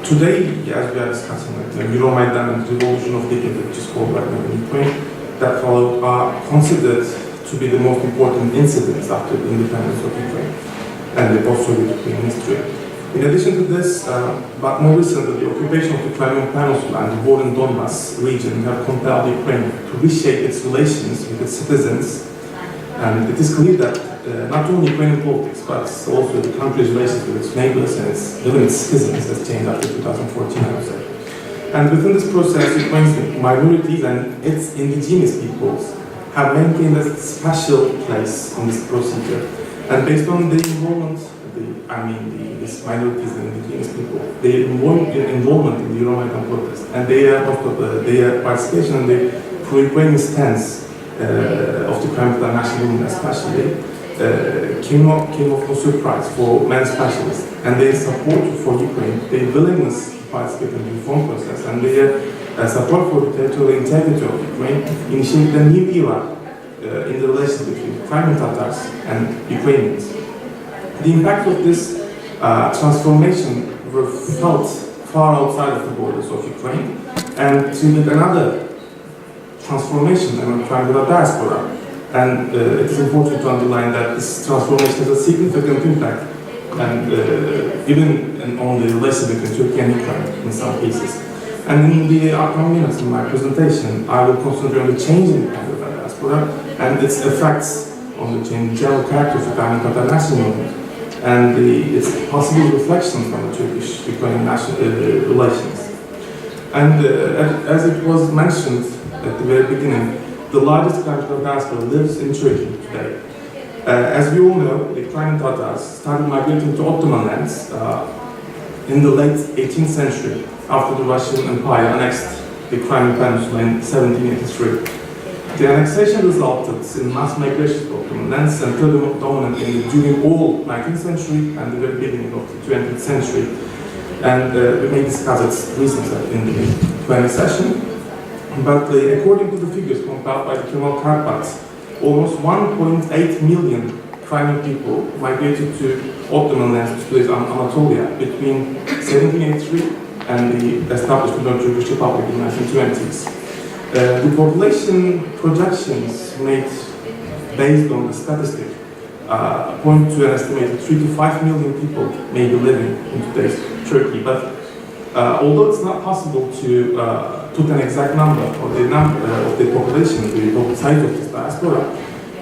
Today, as we are discussing the Euromaidan and the revolution of dignity, which is called right now in Ukraine, that followed are considered to be the most important incidents after the independence of Ukraine and the post-Soviet Ukrainian history. In addition to this, but more recently, the occupation of the Crimean Peninsula and the war in Donbass region have compelled Ukraine to reshape its relations with its citizens. And it is clear that not only Ukrainian politics, but also the country's relations with its neighbors and even its citizens has changed after 2014, I would say. And within this process, Ukraine's minorities and its indigenous peoples have maintained a special place in this procedure. And based on the involvement, these minorities and indigenous people, their involvement in the Euromaidan protest, and their participation in the pro-Ukrainian stance of the Kırım Tatar national movement especially, came of no surprise for many specialists, and their support for Ukraine, their willingness to participate in the reform process, and their support for the territorial integrity of Ukraine initiated a new era in the relations between Crimean Tatars and Ukrainians. The impact of this transformation were felt far outside of the borders of Ukraine, and triggered another transformation in the Crimean diaspora. And it is important to underline that this transformation has a significant impact, and even on the relations between Turkey and Ukraine in some cases. And in the upcoming minutes in my presentation, I will concentrate on the change in the Crimean diaspora and its effects on the changing general character of the Crimean Tatar national movement, and its possible reflections on the Turkish-Ukrainian national relations. And as it was mentioned at the very beginning, the largest Crimean Tatar diaspora lives in Turkey today. As we all know, the Crimean Tatars started migrating to Ottoman lands in the late 18th century after the Russian Empire annexed the Crimean Peninsula in 1783. The annexation resulted in mass migration to Ottoman lands and further dominant during all 19th century and the very beginning of the 20th century. And we may discuss its reasons in the 20th session. But according to the figures compiled by the Kemal Karpat, almost 1.8 million Crimean people migrated to Ottoman lands, to today's Anatolia, between 1783 and the establishment of the Turkish Republic in the 1920s. The population projections made based on the statistic point to an estimated 3 to 5 million people may be living in today's Turkey. But although it's not possible to put an exact number of the population, the size of this diaspora,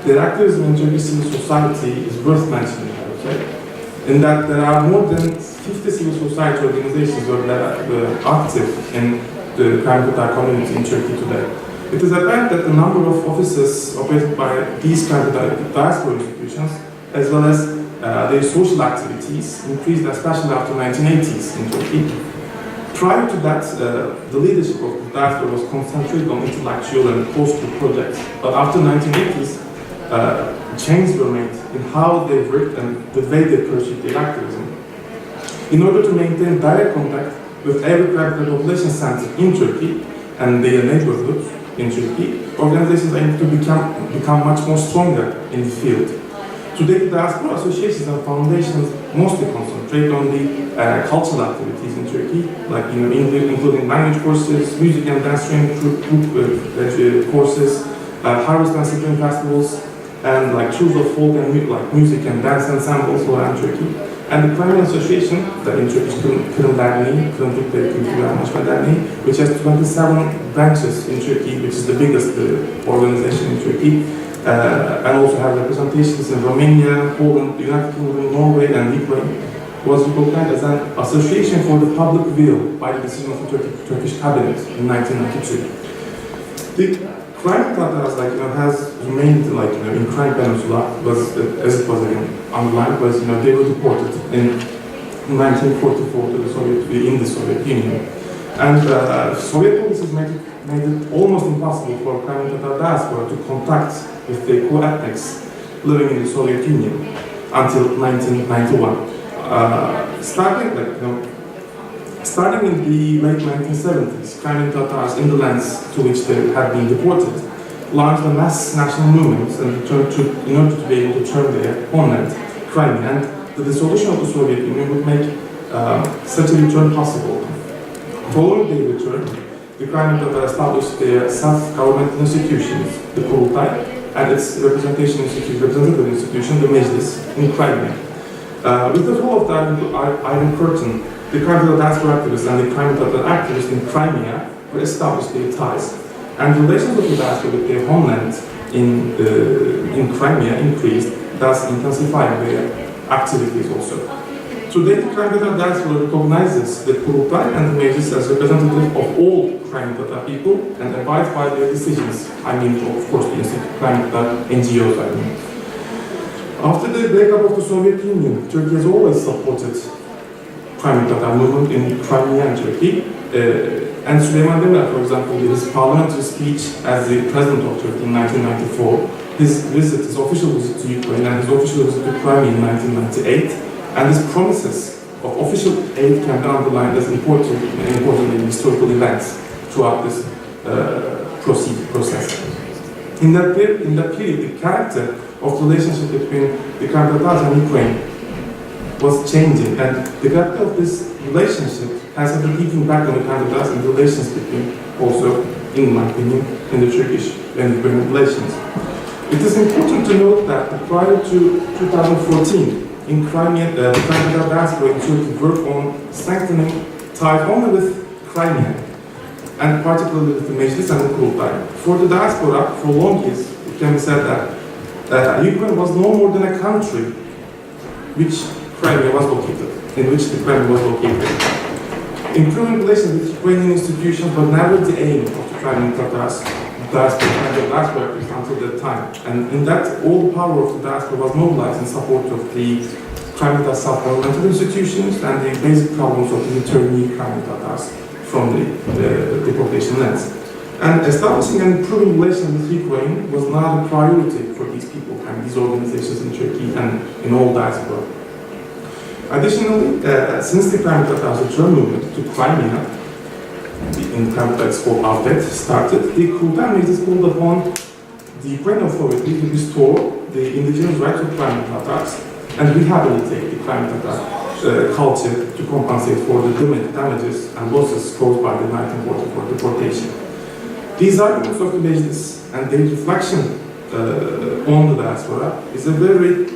the activism in Turkish civil society is worth mentioning, I would say, in that there are more than 50 civil society organizations that are active in the Crimean Tatar community in Turkey today. It is apparent that the number of offices operated by these Crimean Tatar diaspora institutions, as well as their social activities, increased especially after the 1980s in Turkey. Prior to that, the leadership of the diaspora was concentrated on intellectual and cultural projects. But after 1980s, changes were made in how they worked and the way they pursued their activism. In order to maintain direct contact with every private population center in Turkey and their neighborhoods in Turkey, organizations aim to become much more stronger in the field. Today, diaspora associations and foundations mostly concentrate on the cultural activities in Turkey, like including language courses, music and dance training courses, harvest and spring festivals, and like tools of folk and music and dance ensembles around Turkey. And the Ukrainian Association, that in Turkish Kırım Tatarlarının, which has 27 branches in Turkey, which is the biggest organization in Turkey, and also have representations in Romania, Poland, the United Kingdom, Norway, and Ukraine, was recognized as an association for the public weal by the decision of the Turkish cabinet in 1992. The Kırım Tatars, has remained in Crimea Peninsula, as it was again underlined, they were deported in 1944 to the Soviet Union, and Soviet policies made it almost impossible for Kırım Tatar diaspora to contact with their co-ethnics living in the Soviet Union until 1991. Starting in the late 1970s, Kırım Tatars in the lands to which they had been deported launched a mass national movement in order to be able to turn their homeland, Crimea, and the dissolution of the Soviet Union would make such a return possible. Following their return, the Kırım Tatars established their self-government institutions, the Kurultay, and its representative institution, the Meclis, in Crimea. With the fall of the Iron Curtain, the Kırım Tatar diaspora activists and the Kırım Tatar activists in Crimea were established their ties, and relations of the diaspora with their homeland in Crimea increased, thus intensifying their activities also. Today, the Kırım Tatar diaspora recognizes the Kurultay and the Meclis as representative of all Kırım Tatar people and abides by their decisions. Of course, the Kırım Tatar NGOs, After the breakup of the Soviet Union, Turkey has always supported Kırım Tatar movement in Crimea and Turkey. And Süleyman Demirel, for example, his parliamentary speech as the president of Turkey in 1994, his official visit to Ukraine and his official visit to Crimea in 1998, and his promises of official aid can be underlined as important historical events throughout this process. In that period, the character of the relationship between the Kırım Tatars and Ukraine was changing, and the character of this relationship has a deep impact on the Kırım Tatars and relations between, also, in my opinion, in the Turkish and Ukrainian relations. It is important to note that prior to 2014, in Crimea, the Kırım Tatar diaspora in Turkey worked on strengthening ties only with Crimea, and particularly with the Meclis and the Kurultay. For the diaspora, for long years, it can be said that Ukraine was no more than a country in which the Crimea was located. Improving relations with Ukrainian institutions was never the aim of the Kırım Tatars diaspora until that time. And in that, all the power of the diaspora was mobilized in support of the Kırım Tatar self-governmental institutions and the basic problems of the returning Kırım Tatars from the deportation lands. And establishing and improving relations with Ukraine was now a priority for these people and these organizations in Turkey and in all diaspora. Additionally, since the Kırım Tatars return movement to Crimea, in Kırım Tatar called Avdet, started, the Kurultay Meclis called upon the Ukrainian authorities to restore the indigenous rights of Kırım Tatars and rehabilitate the Kırım Tatar culture to compensate for the damages and losses caused by the 1944 deportation. These arguments of the Meclis and their reflection on the diaspora is a very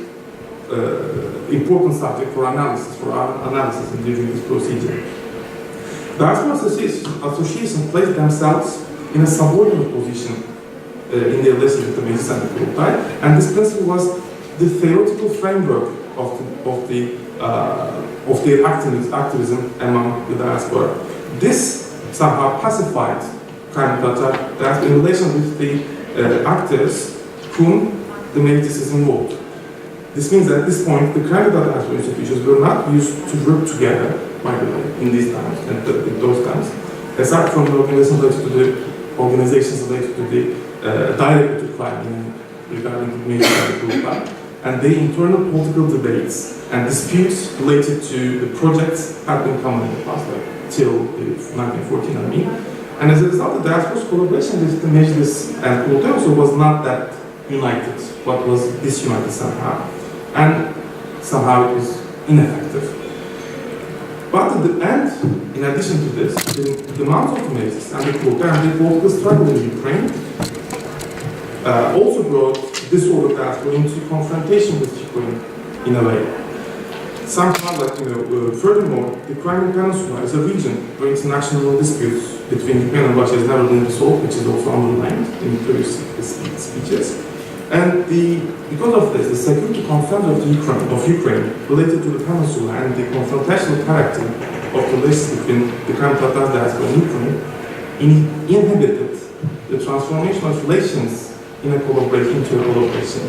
important subject for our analysis during this procedure. Diaspora associations place themselves in a subordinate position in their relations with the Meclis and the Kurultay, and this principle was the theoretical framework of their activism among the diaspora. This somehow pacified Kırım Tatar in relation with the actors whom the Meclis is involved. This means that at this point, the Kırım Tatar institutions were not used to work together, by the way, in these times and in those times, aside from the organizations related to the directly to crime regarding the military group, and the internal political debates and disputes related to the projects have been common in the past, like till 1914, I mean. And as a result, the diaspora's collaboration with the Meclis and Kurultay also was not that united, but was disunited somehow. And somehow it was ineffective. But at the end, in addition to this, the demands of the Meclis and the Kurultay and the political struggle in Ukraine also brought this sort of diaspora into confrontation with Ukraine in a way. Somehow, furthermore, the Crimean Peninsula is a region where international disputes between Ukraine and Russia has never been resolved, which is also underlined in previous speeches. And because of this, the security concerns of Ukraine related to the peninsula and the confrontational character of the relations between the Kırım Tatar diaspora and Ukraine inhibited the transformation of relations into a collaboration.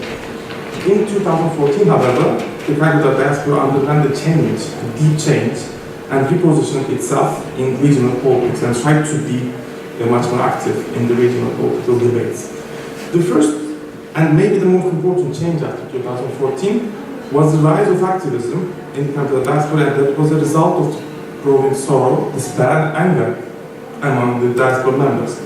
In 2014, however, the Kırım Tatar diaspora underwent a change, a deep change, and repositioned itself in regional politics and tried to be much more active in the regional political debates. The first and maybe the most important change after 2014 was the rise of activism in the Kırım Tatar diaspora, and that was a result of growing sorrow, despair, and anger among the diaspora members.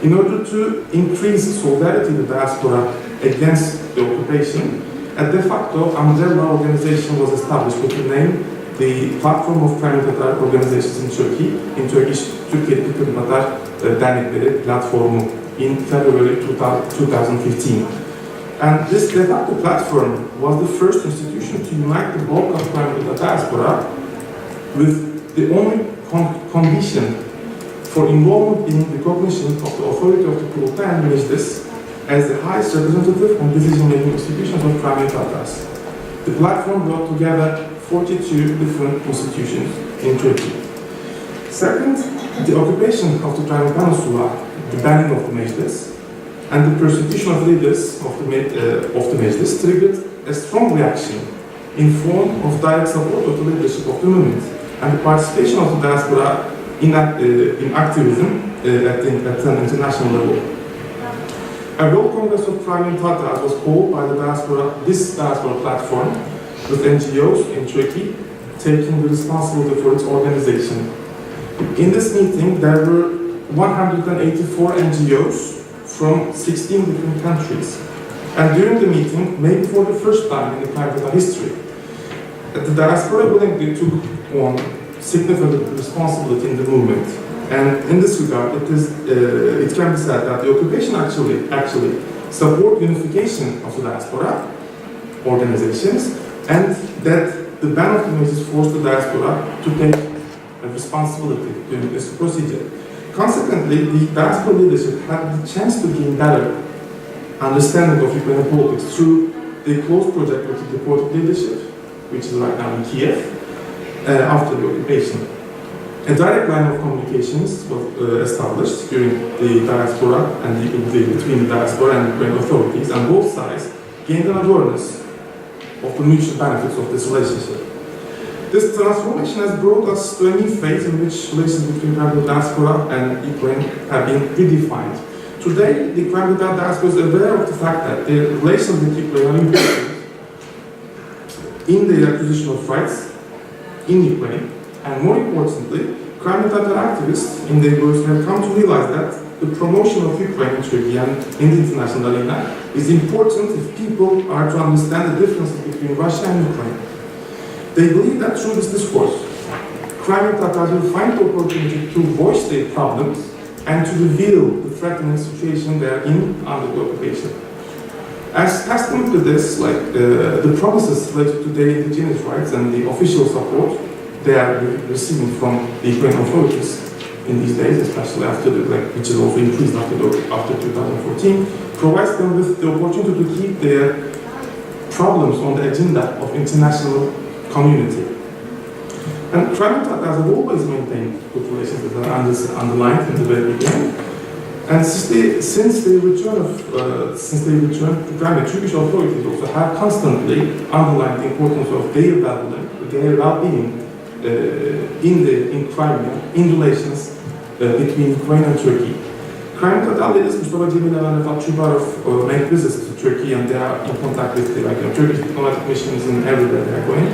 In order to increase solidarity in the diaspora against the occupation, a de facto umbrella organization was established with the name the Platform of Kırım Tatar Organizations in Turkey, in Turkish Türkiye-Türkiye Tatar Dernekleri Platformu, in February 2015. And this de facto platform was the first institution to unite the bulk of Kırım Tatar diaspora, with the only condition for involvement in recognition of the authority of the Kurultay and Meclis as the highest representative and decision-making institutions of Kırım Tatars. The platform brought together 42 different institutions in Turkey. Second, the occupation of the Kırım Peninsula, the banning of the Meclis, and the persecution of leaders of the Meclis triggered a strong reaction in form of direct support of the leadership of the movement and the participation of the diaspora in activism at an international level. A World Congress of Crimean Tatars was called by this diaspora platform, with NGOs in Turkey taking the responsibility for its organization. In this meeting, there were 184 NGOs from 16 different countries. And during the meeting, maybe for the first time in the Kırım Tatar history, the diaspora willingly took on significant responsibility in the movement. And in this regard, it can be said that the occupation actually support unification of the diaspora organizations, and that the ban of the Meclis forced the diaspora to take a responsibility during this procedure. Consequently, the diaspora leadership had the chance to gain better understanding of Ukrainian politics through the close project with the deported leadership, which is right now in Kiev, after the occupation. A direct line of communications was established during the diaspora and between the diaspora and Ukrainian authorities, and both sides gained an awareness of the mutual benefits of this relationship. This transformation has brought us to a new phase in which relations between the diaspora and Ukraine have been redefined. Today, the Kırım Tatar diaspora is aware of the fact that their relations with Ukraine are important in the acquisition of rights in Ukraine, and more importantly, Kırım Tatar activists in their words have come to realize that the promotion of Ukraine in Turkey and in the international arena is important if people are to understand the differences between Russia and Ukraine. They believe that through this discourse, Kırım Tatars will find the opportunity to voice their problems and to reveal the threatening situation they are in under the occupation. As testament to this, the promises related to their indigenous rights and the official support they are receiving from the Ukrainian authorities in these days, especially after which is also increased after 2014, provides them with the opportunity to keep their problems on the agenda of international community. And Kırım Tatars have always maintained good relations with them, underlined in the very beginning. And since they returned to Ukraine, Turkish authorities also have constantly underlined the importance of their well-being in Crimea, in relations between Ukraine and Turkey. Kırım Tatarları, Mustafa Cemil and Chubarov make visits to Turkey, and they are in contact with the Turkish diplomatic missions in everywhere they are going.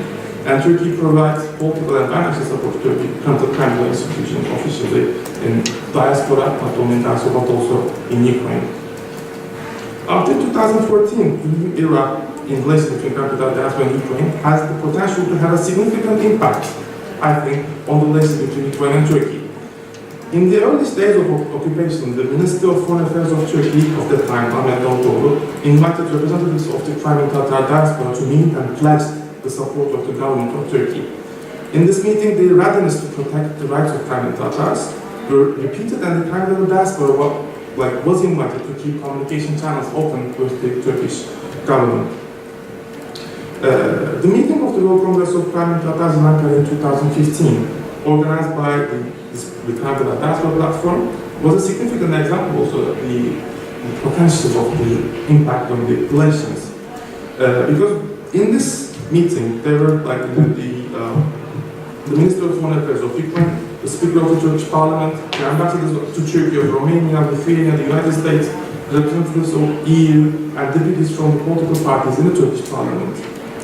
And Turkey provides political and financial support to Turkey, Kırım institutions officially in diaspora, not only in diaspora but also in Ukraine. After 2014, the new era in relations between Kırım diaspora and Ukraine has the potential to have a significant impact, I think, on the relations between Ukraine and Turkey. In the early days of occupation, the Minister of Foreign Affairs of Turkey of that time, Ahmet Davutoğlu, invited representatives of the Crimean Tatar diaspora to meet and pledged the support of the government of Turkey. In this meeting, the readiness to protect the rights of Crimean Tatars were repeated, and the Crimean diaspora was invited to keep communication channels open with the Turkish government. The meeting of the World Congress of Crimean Tatars in Ankara in 2015, organized by the Crimean Diaspora Platform, was a significant example also of the potential of the impact on the relations. Because in this meeting, there were the Minister of Foreign Affairs of Ukraine, the Speaker of the Turkish Parliament, the ambassadors to Turkey of Romania, Lithuania, the United States, representatives of EU, and deputies from the political parties in the Turkish Parliament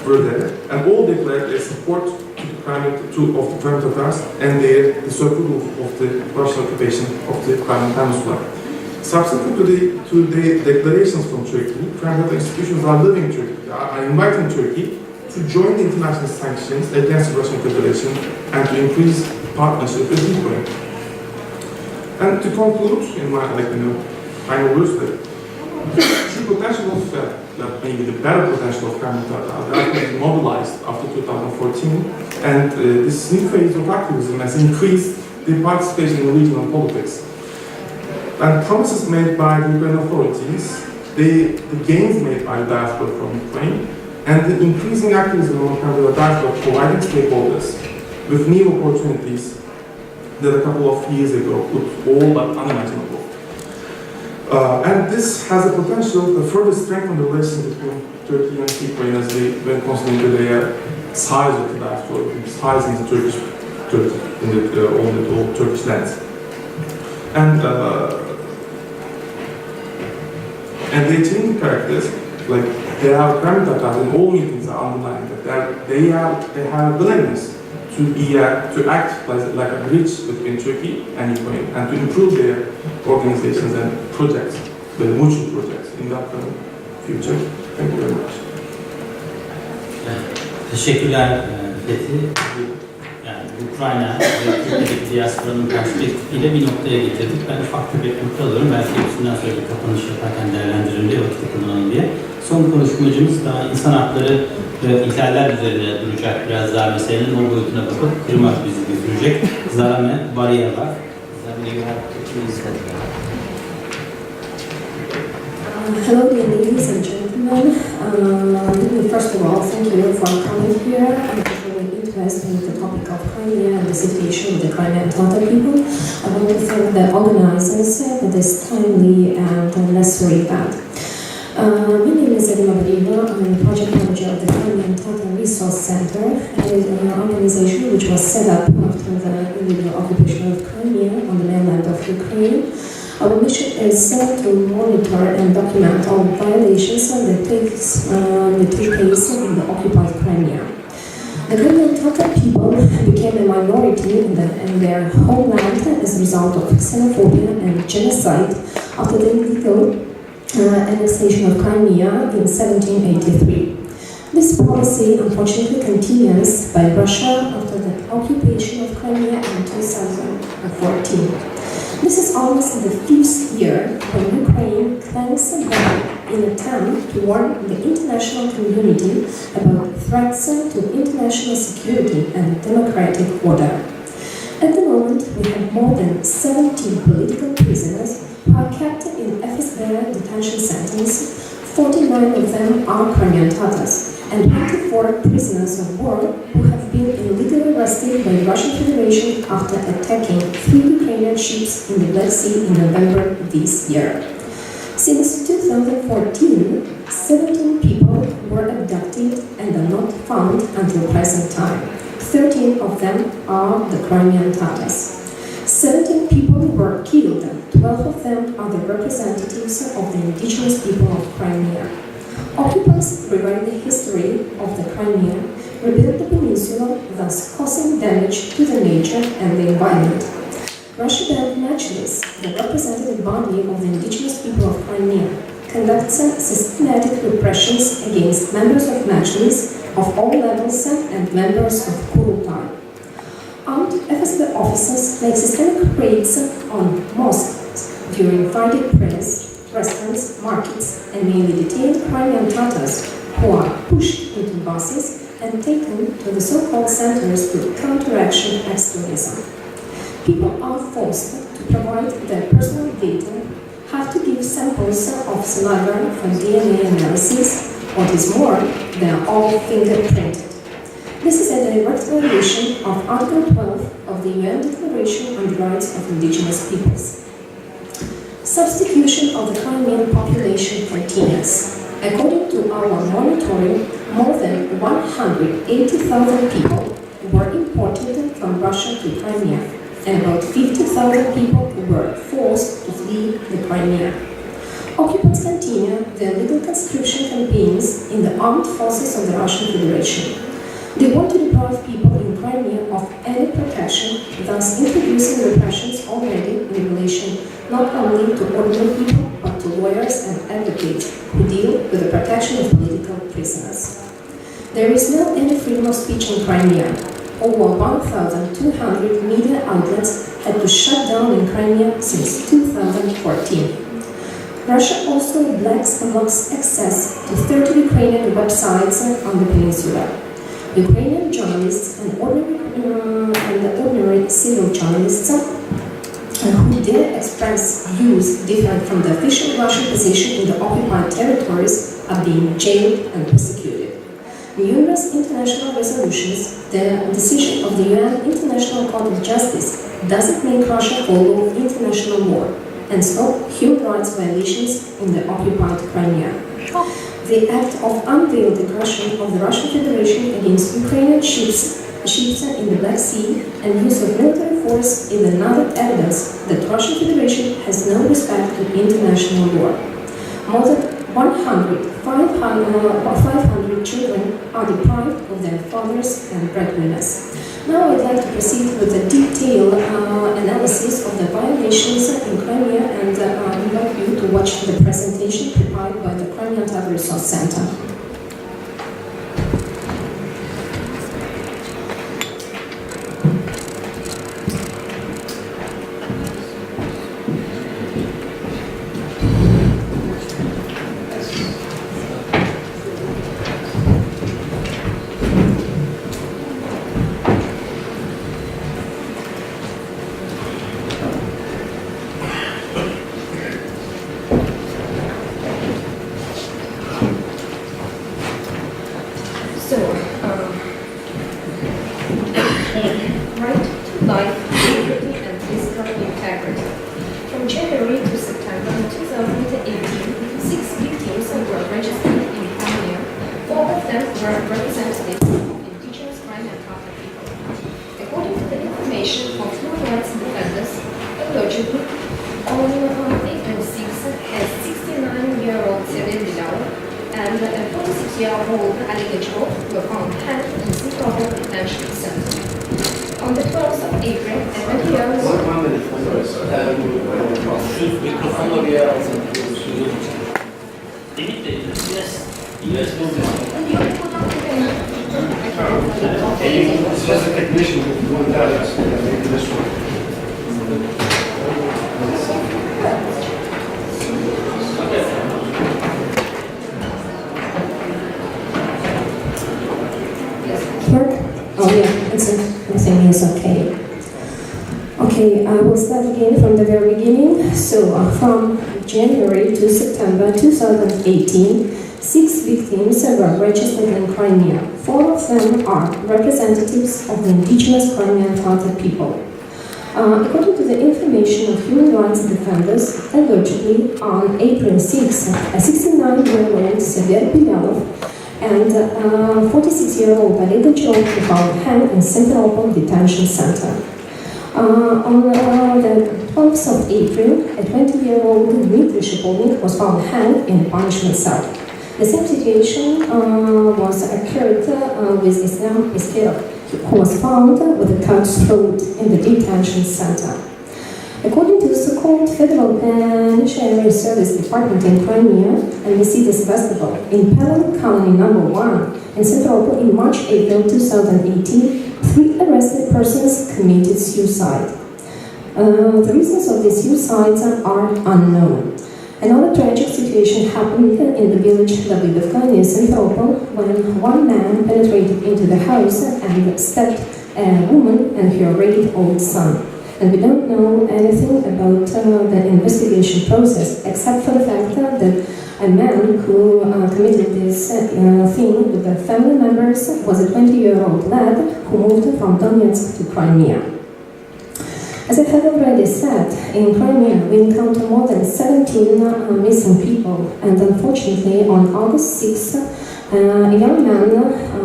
were there, and all declared their support to the Crimean Tatars and their disapproval of the Russian occupation of the Crimean Peninsula. Subsequent to the declarations from Turkey, Crimean Tatar institutions are inviting Turkey to join the international sanctions against the Russian Federation and to increase partnership with Ukraine. And to conclude, in my final words, the true potential of maybe the better potential of Crimean Tatars has been mobilized after 2014, and this new phase of activism has increased the participation in regional politics. And promises made by the Ukrainian authorities, the gains made by the diaspora from Ukraine, and the increasing activism on the diaspora providing stakeholders with new opportunities that a couple of years ago looked all but unimaginable. And this has the potential to further strengthen the relations between Turkey and Ukraine as they, when considering the size of the diaspora, the size in the Turkish Turkish lands. And they change characters, like they are Crimean Tatars in all meetings are underlined that they have willingness to act like a bridge between Turkey and Ukraine, and to improve their organizations and projects, the mutual projects in the upcoming future. Thank you very much. Teşekkürler Fethi. Yani Ukrayna ve Türkiye'deki diasporanın perspektifiyle bir noktaya getirdik. Ben ufak bir nokta alıyorum. Belki hepsinden sonra bir kapanış yaparken değerlendirelim diye, vakit kullanalım diye. Son konuşmacımız daha insan hakları ve ihlaller üzerine duracak, biraz daha meselenin o boyutuna bakıp Kırım'a bizi götürecek. Zarame Bariyeva. Hello, dear ladies and gentlemen. Let me first of all thank you for coming here and showing interest in the topic of Crimea and the situation of the Crimean Tatar people. I want to thank the organizers for this timely and necessary event. My name is Zarame Bariyeva. I'm the project manager of the Crimean Tatar Resource Center. It is an organization which was set up after the illegal occupation of Crimea on the mainland of Ukraine. Our mission is to monitor and document all violations that take place in the occupied Crimea. The Crimean Tatar people became a minority in their homeland as a result of xenophobia and genocide after the illegal annexation of Crimea in 1783. This policy unfortunately continues by Russia after the occupation of Crimea in 2014. This is almost the 5th year when Ukraine claims that in an attempt to warn the international community about threats to international security and democratic order. At the moment, we have more than 70 political prisoners who are kept in FSB detention centers. 49 of them are Crimean Tatars, and 24 prisoners of war who have been illegally arrested by the Russian Federation after attacking 3 Ukrainian ships in the Black Sea in November this year. Since 2014, 17 people were abducted and are not found until present time. 13 of them are the Crimean Tatars. 17 people were killed, 12 of them are the representatives of the indigenous people of Crimea. Occupants rewrite the history of the Crimea, rebuild the peninsula, thus causing damage to the nature and the environment. Russia then Majlis, the representative body of the indigenous people of Crimea, conducts systematic repressions against members of Majlis of all levels and members of Kurultai. Armed FSB officers make systemic raids on mosques during Friday prayers, restaurants, markets, and mainly detained Crimean Tatars who are pushed into buses and taken to the so-called centers to counteraction extremism. People are forced to provide their personal data, have to give samples of saliva for DNA analysis. What is more, they are all fingerprinted. This is a direct violation of Article 12 of the UN Declaration on the Rights of Indigenous Peoples. Substitution of the Crimean population continues. According to our monitoring, more than 180,000 people were imported from Russia to Crimea, and about 50,000 people were forced to flee the Crimea. Occupants continue their legal conscription campaigns in the armed forces of the Russian Federation. They want to deprive people in Crimea of any protection, thus introducing repressions already in relation not only to ordinary people, but to lawyers and advocates who deal with the protection of political prisoners. There is no any freedom of speech in Crimea. Over 1,200 media outlets had to shut down in Crimea since 2014. Russia also blocks access to 30 Ukrainian websites on the peninsula. Ukrainian journalists and ordinary civil journalists who dare express views different from the official Russian position in the occupied territories are being jailed and persecuted. Numerous international resolutions, the decision of the UN International Court of Justice doesn't make Russia follow international law and stop human rights violations in the occupied Crimea. The act of unveiled aggression of the Russian Federation against Ukrainian ships in the Black Sea and use of military force is another evidence that Russian Federation has no respect to international law. More than 500 children are deprived of their fathers and breadwinners. Now I'd like to proceed with a detailed analysis of the violations in Crimea and I invite you to watch the presentation prepared by the Crimean Tatar Resource Center. I will start again from the very beginning. So, from January to September 2018, 6 victims were registered in Crimea. 4 of them are representatives of the indigenous Crimean Tatar people. According to the information of human rights defenders, allegedly on April 6, a 69-year-old Sever Bilalov and 46-year-old Valida Joe were found hanged in Simferopol detention center. On the 12th of April, a 20-year-old Dmitry Shipolnik was found hanged in a punishment cell. The same situation was occurred with Islam Iskerov, who was found with a cut throat in the detention center. According to the so-called Federal Penitentiary Service Department in Crimea and Mercedes Festival, in Penal Colony No. 1 in Simferopol in March-April 2018, 3 arrested persons committed suicide. The reasons of these suicides are unknown. Another tragic situation happened in the village Davidovka near Simferopol when one man penetrated into the house and stabbed a woman and her 8-year-old son. And we don't know anything about the investigation process except for the fact that a man who committed this thing with the family members was a 20-year-old lad who moved from Donetsk to Crimea. As I have already said, in Crimea we encounter more than 17 missing people, and unfortunately on August 6th, a young man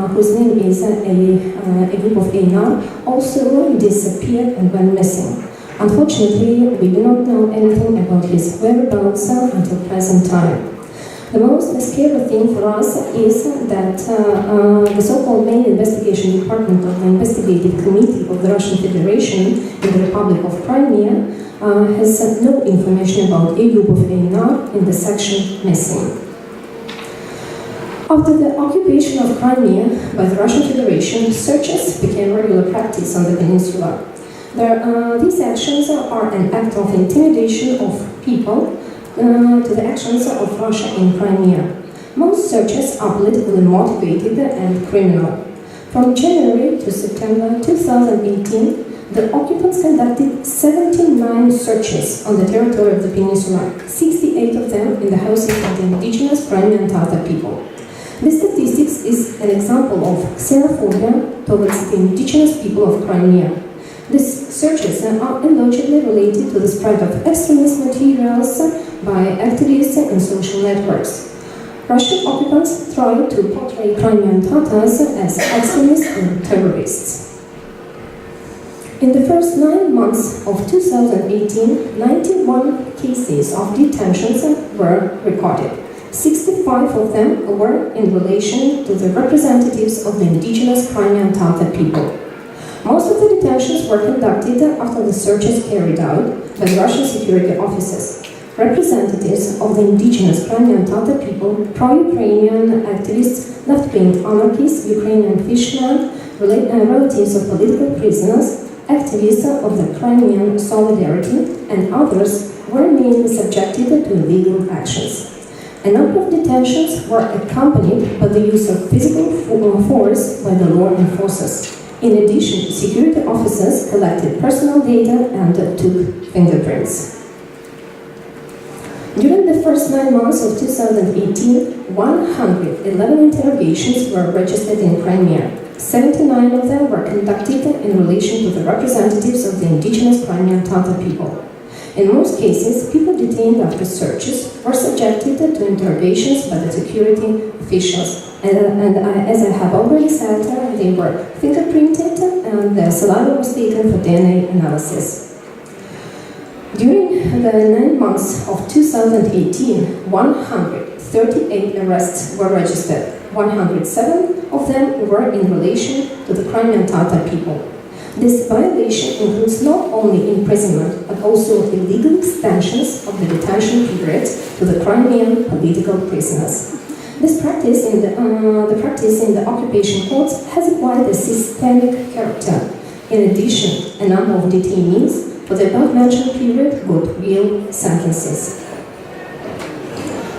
whose name is Egipov Einar also disappeared and went missing. Unfortunately, we do not know anything about his whereabouts until present time. The most scary thing for us is that the so-called main investigation department of the Investigative Committee of the Russian Federation in the Republic of Crimea has no information about Egipov Einar in the section missing. After the occupation of Crimea by the Russian Federation, searches became regular practice on the peninsula. These actions are an act of intimidation of people to the actions of Russia in Crimea. Most searches are politically motivated and criminal. From January to September 2018, the occupants conducted 79 searches on the territory of the peninsula, 68 of them in the houses of the indigenous Crimean Tatar people. This statistics is an example of xenophobia towards the indigenous people of Crimea. These searches are allegedly related to the spread of extremist materials by activists in social networks. Russian occupants try to portray Crimean Tatars as extremists and terrorists. In the first 9 months of 2018, 91 cases of detentions were recorded. 65 of them were in relation to the representatives of the indigenous Crimean Tatar people. Most of the detentions were conducted after the searches carried out by Russian security officers. Representatives of the indigenous Crimean Tatar people, pro-Ukrainian activists, left-wing anarchists, Ukrainian fishermen, relatives of political prisoners, activists of the Crimean Solidarity, and others were mainly subjected to illegal actions. A number of detentions were accompanied by the use of physical force by the law enforcers. In addition, security officers collected personal data and took fingerprints. During the first 9 months of 2018, 111 interrogations were registered in Crimea. 79 of them were conducted in relation to the representatives of the indigenous Crimean Tatar people. In most cases, people detained after searches were subjected to interrogations by the security officials. And as I have already said, they were fingerprinted and their saliva was taken for DNA analysis. During the 9 months of 2018, 138 arrests were registered. 107 of them were in relation to the Crimean Tatar people. This violation includes not only imprisonment, but also illegal extensions of the detention period to the Crimean political prisoners. This practice in the occupation courts has acquired a systemic character. In addition, a number of detainees for the above-mentioned period got real sentences.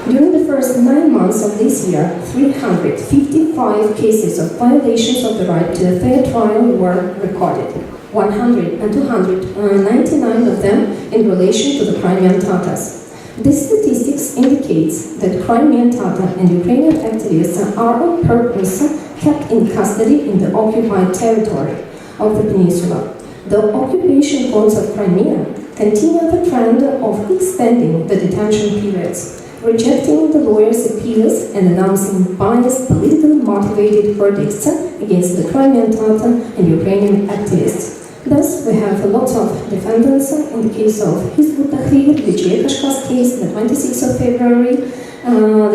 During the first 9 months of this year, 355 cases of violations of the right to a fair trial were recorded. 299 of them in relation to the Crimean Tatars. This statistics indicates that Crimean Tatar and Ukrainian activists are on purpose kept in custody in the occupied territory of the peninsula. The occupation courts of Crimea continue the trend of extending the detention periods. rejecting the lawyers' appeals and announcing biased, politically motivated verdicts against the Crimean Tatar and Ukrainian activists. Thus, we have a lot of defendants in the case of Hizbut-Tahrir, the Tatars case, the 26th of February,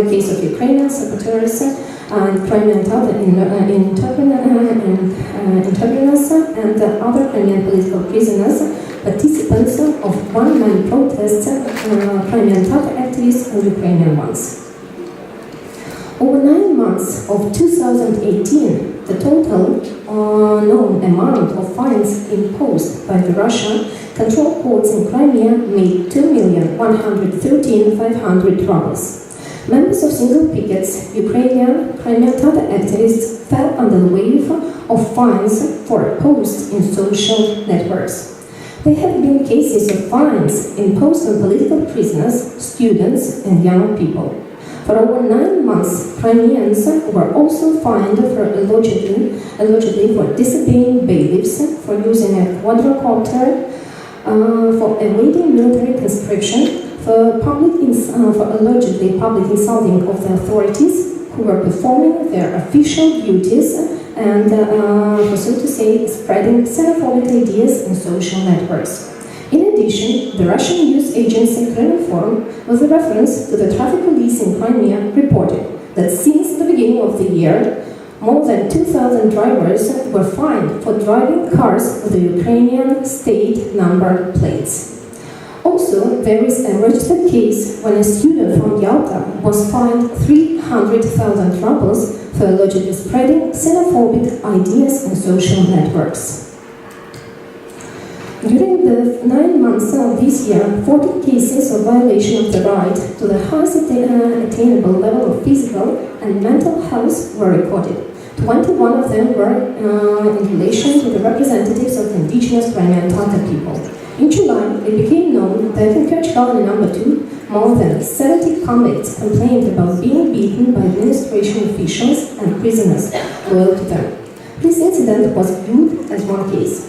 the case of Ukrainian Tatars and Crimean Tatar in Turkmenistan, and other Crimean political prisoners, participants of one-man protests, Crimean Tatar activists and Ukrainian ones. Over 9 months of 2018, the total known amount of fines imposed by the Russian controlled courts in Crimea made 2,113,500 rubles. Members of single pickets, Ukrainian Crimean Tatar activists fell under the wave of fines for posts in social networks. There have been cases of fines imposed on political prisoners, students, and young people. For over 9 months, Crimeans were also fined for allegedly for disobeying bailiffs, for using a quadricopter, for evading military conscription, for allegedly public insulting of the authorities who were performing their official duties, and for, so to say, spreading xenophobic ideas in social networks. In addition, the Russian news agency Kırım, with a reference to the traffic police in Crimea, reported that since the beginning of the year, more than 2,000 drivers were fined for driving cars with the Ukrainian state number plates. Also, there is a registered case when a student from Galata was fined 300,000 rubles for allegedly spreading xenophobic ideas in social networks. During the 9 months of this year, 40 cases of violation of the right to the highest attainable level of physical and mental health were recorded. 21 of them were in relation to the representatives of the indigenous Crimean Tatar people. In July, it became known that in Kerch Colony No. 2, more than 70 convicts complained about being beaten by administration officials and prisoners loyal to them. This incident was viewed as one case.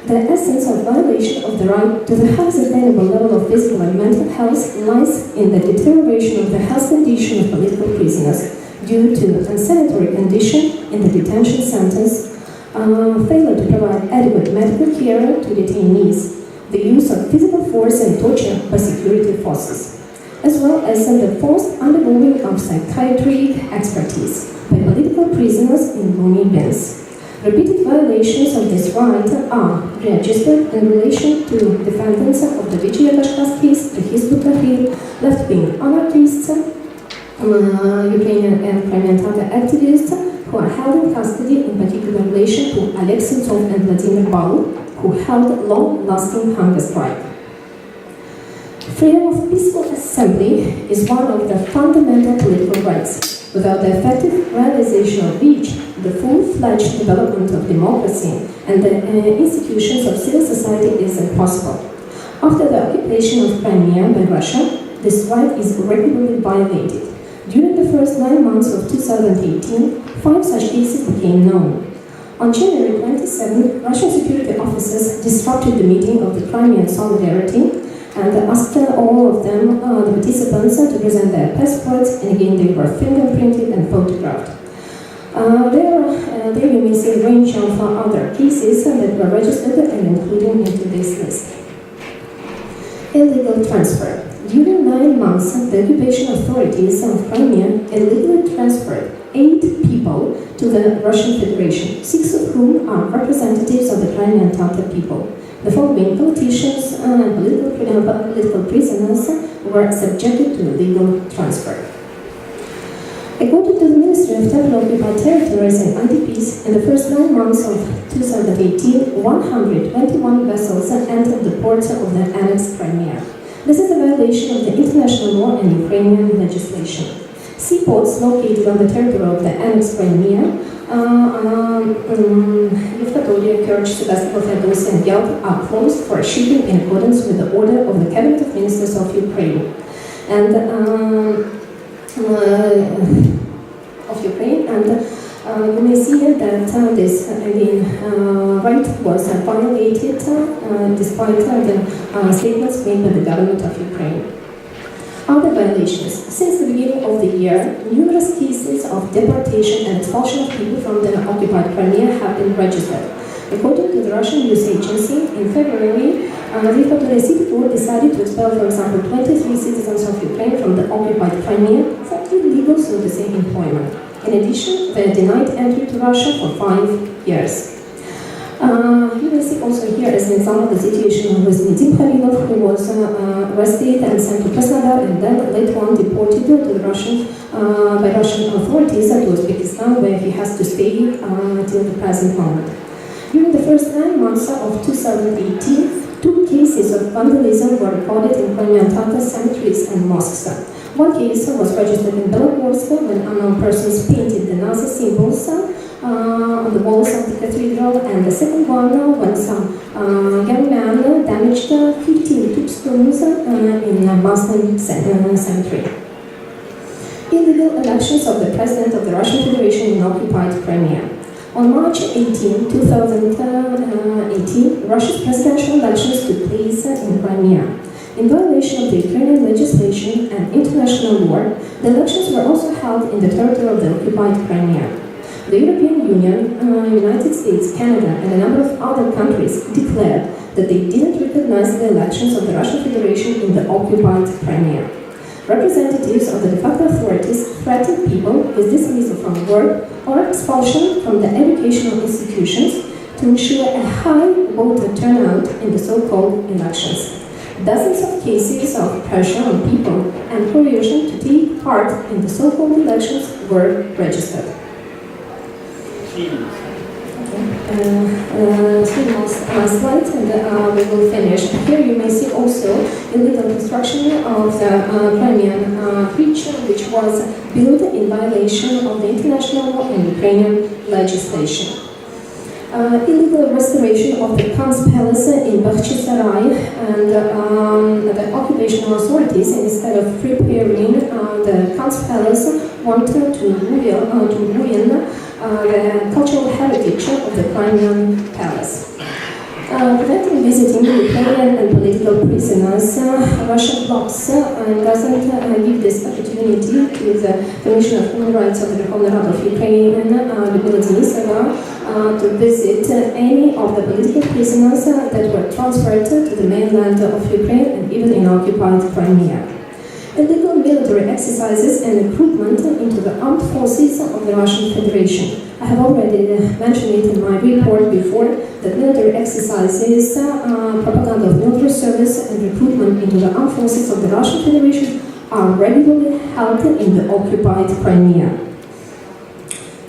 The essence of violation of the right to the highest attainable level of physical and mental health lies in the deterioration of the health condition of political prisoners due to unsanitary condition in the detention centers, failure to provide adequate medical care to detainees, the use of physical force and torture by security forces, as well as the forced undergoing of psychiatric expertise by political prisoners in gloomy bins. Repeated violations of this right are registered in relation to defendants of the Tatars case, the Hizbut-Tahrir, left-wing anarchists, Ukrainian and Crimean Tatar activists who are held in custody, in particular relation to Oleg Sentsov and Vladimir Balu, who held long-lasting hunger strike. Freedom of peaceful assembly is one of the fundamental political rights, without the effective realization of which the full-fledged development of democracy and the institutions of civil society is impossible. After the occupation of Crimea by Russia, this right is regularly violated. During the first 9 months of 2018, 5 such cases became known. On January 27, Russian security officers disrupted the meeting of the Crimean Solidarity and asked all of them, the participants, to present their passports, and again they were fingerprinted and photographed. There you may see a range of other cases that were registered and included into this list. Illegal transfer. During 9 months, the occupation authorities of Crimea illegally transferred 8 people to the Russian Federation, 6 of whom are representatives of the Crimean Tatar people. The following politicians and political prisoners were subjected to illegal transfer. According to the Ministry of Occupied Territories and IDPs, in the first 9 months of 2018, 121 vessels entered the ports of the annexed Crimea. This is a violation of the international law and Ukrainian legislation. Seaports located on the territory of the annexed Crimea, Yevpatoria, Kerch, Sebastopol, Feodossia, and Galata are closed for shipping in accordance with the order of the Cabinet of Ministers of Ukraine. And you may see that this right was violated despite the statements made by the government of Ukraine. Other violations. Since the beginning of the year, numerous cases of deportation and expulsion of people from the occupied Crimea have been registered. According to the Russian news agency, in February, the city board decided to expel, for example, 23 citizens of Ukraine from the occupied Crimea for illegal, so to say, employment. In addition, they are denied entry to Russia for 5 years. You will see also here as an example the situation with Nidim Khalilov, who was arrested and sent to Sırada and then later on deported to the by Russian authorities to Uzbekistan, where he has to stay till the present moment. During the first 9 months of 2018, 2 cases of vandalism were recorded in Crimean Tatar cemeteries and mosques. One case was registered in Belogorsk when unknown persons painted the Nazi symbols on the walls of the cathedral, and the second one when some young man damaged 15 tombstones in a Muslim cemetery. Illegal elections of the President of the Russian Federation in occupied Crimea. On March 18, 2018, Russia's presidential elections took place in Crimea. In violation of the Ukrainian legislation and international law, the elections were also held in the territory of the occupied Crimea. The European Union, United States, Canada, and a number of other countries declared that they didn't recognize the elections of the Russian Federation in the occupied Crimea. Representatives of the de facto authorities threatened people with dismissal from work or expulsion from the educational institutions to ensure a high voter turnout in the so-called elections. Dozens of cases of pressure on people and coercion to take part in the so-called elections were registered. Three more slides and we will finish. Here you may see also illegal construction of the Crimean bridge, which was built in violation of the international law and Ukrainian legislation. Illegal restoration of the Khan's palace in Bakhchisarai, and the occupational authorities, instead of preparing the Khan's palace, wanted to ruin the cultural heritage of the Crimean palace. Preventing visiting Ukrainian and political prisoners, Russia blocks and doesn't give this opportunity to the Commission of Human Rights of the Verkhovna Rada of Ukraine, Lyudmila Denisova, to visit any of the political prisoners that were transferred to the mainland of Ukraine and even in occupied Crimea. Illegal military exercises and recruitment into the armed forces of the Russian Federation. I have already mentioned it in my report before that military exercises, propaganda of military service and recruitment into the armed forces of the Russian Federation are regularly held in the occupied Crimea.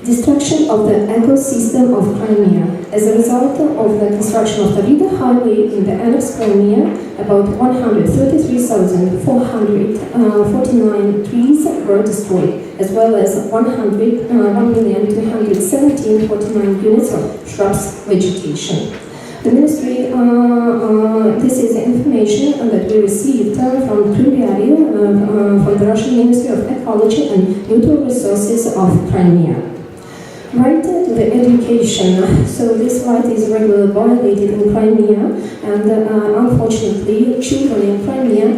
Destruction of the ecosystem of Crimea. As a result of the construction of the Rida Highway in the annexed Crimea, about 133,449 trees were destroyed, as well as 1,217,049 units of shrubs vegetation. The ministry, this is information that we received from Kryvyari, from the Russian Ministry of Ecology and Natural Resources of Crimea. Right to the education. So this right is regularly violated in Crimea, and unfortunately, children in Crimea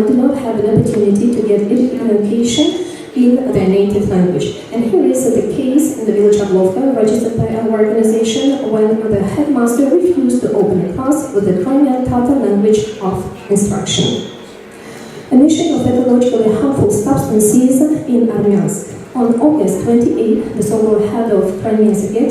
do not have an opportunity to get education in their native language. And here is the case in the village of Lovka, registered by our organization, when the headmaster refused to open a class with the Crimean Tatar language of instruction. Emission of ecologically harmful substances in Armyansk. On August 28, the so-called head of Crimean Sergei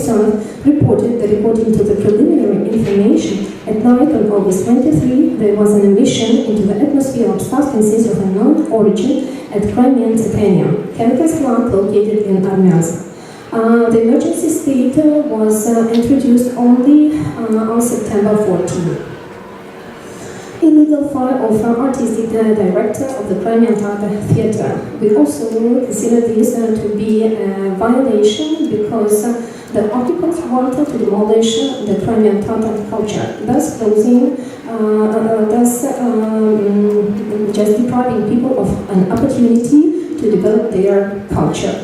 reported that according to the preliminary information, at night on August 23, there was an emission into the atmosphere of substances of unknown origin at Crimean Titanium, chemical plant located in Armyansk. The emergency state was introduced only on September 14. Illegal fire of artistic director of the Crimean Tatar Theatre. We also consider this to be a violation because the occupants wanted to demolish the Crimean Tatar culture, thus just depriving people of an opportunity to develop their culture.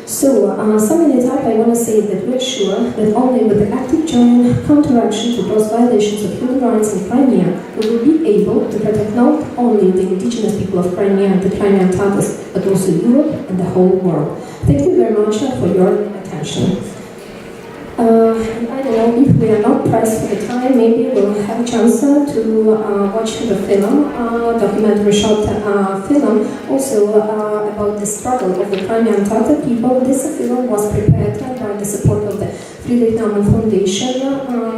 So, summing it up, I want to say that we're sure that only with the active joint counteraction to gross violations of human rights in Crimea, we will be able to protect not only the indigenous people of Crimea and the Crimean Tatars, but also Europe and the whole world. Thank you very much for your attention. I don't know if we are not pressed for the time, maybe we'll have a chance to watch the film, documentary short film, also about the struggle of the Crimean Tatar people. This film was prepared by the support of the Friedrich Naumann Foundation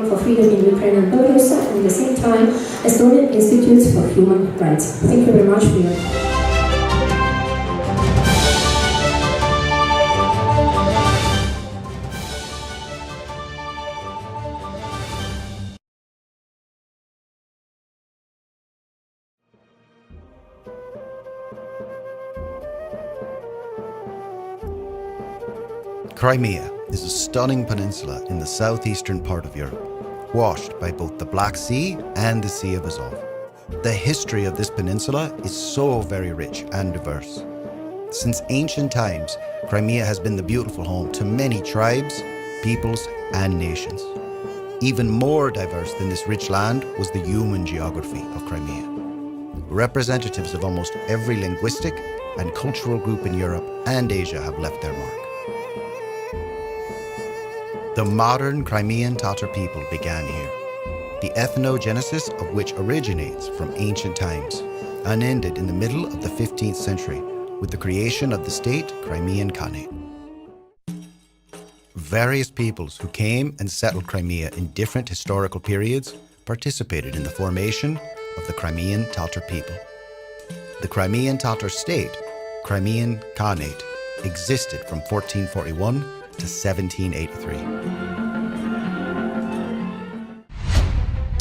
for Freedom in Ukraine and Belarus, and at the same time, Estonian Institutes for Human Rights. Thank you very much for your attention. Crimea is a stunning peninsula in the southeastern part of Europe, washed by both the Black Sea and the Sea of Azov. The history of this peninsula is so very rich and diverse. Since ancient times, Crimea has been the beautiful home to many tribes, peoples, and nations. Even more diverse than this rich land was the human geography of Crimea. Representatives of almost every linguistic and cultural group in Europe and Asia have left their mark. The modern Crimean Tatar people began here, the ethnogenesis of which originates from ancient times and ended in the middle of the 15th century with the creation of the state Crimean Khanate. Various peoples who came and settled Crimea in different historical periods participated in the formation of the Crimean Tatar people. The Crimean Tatar state, Crimean Khanate, existed from 1441 to 1783.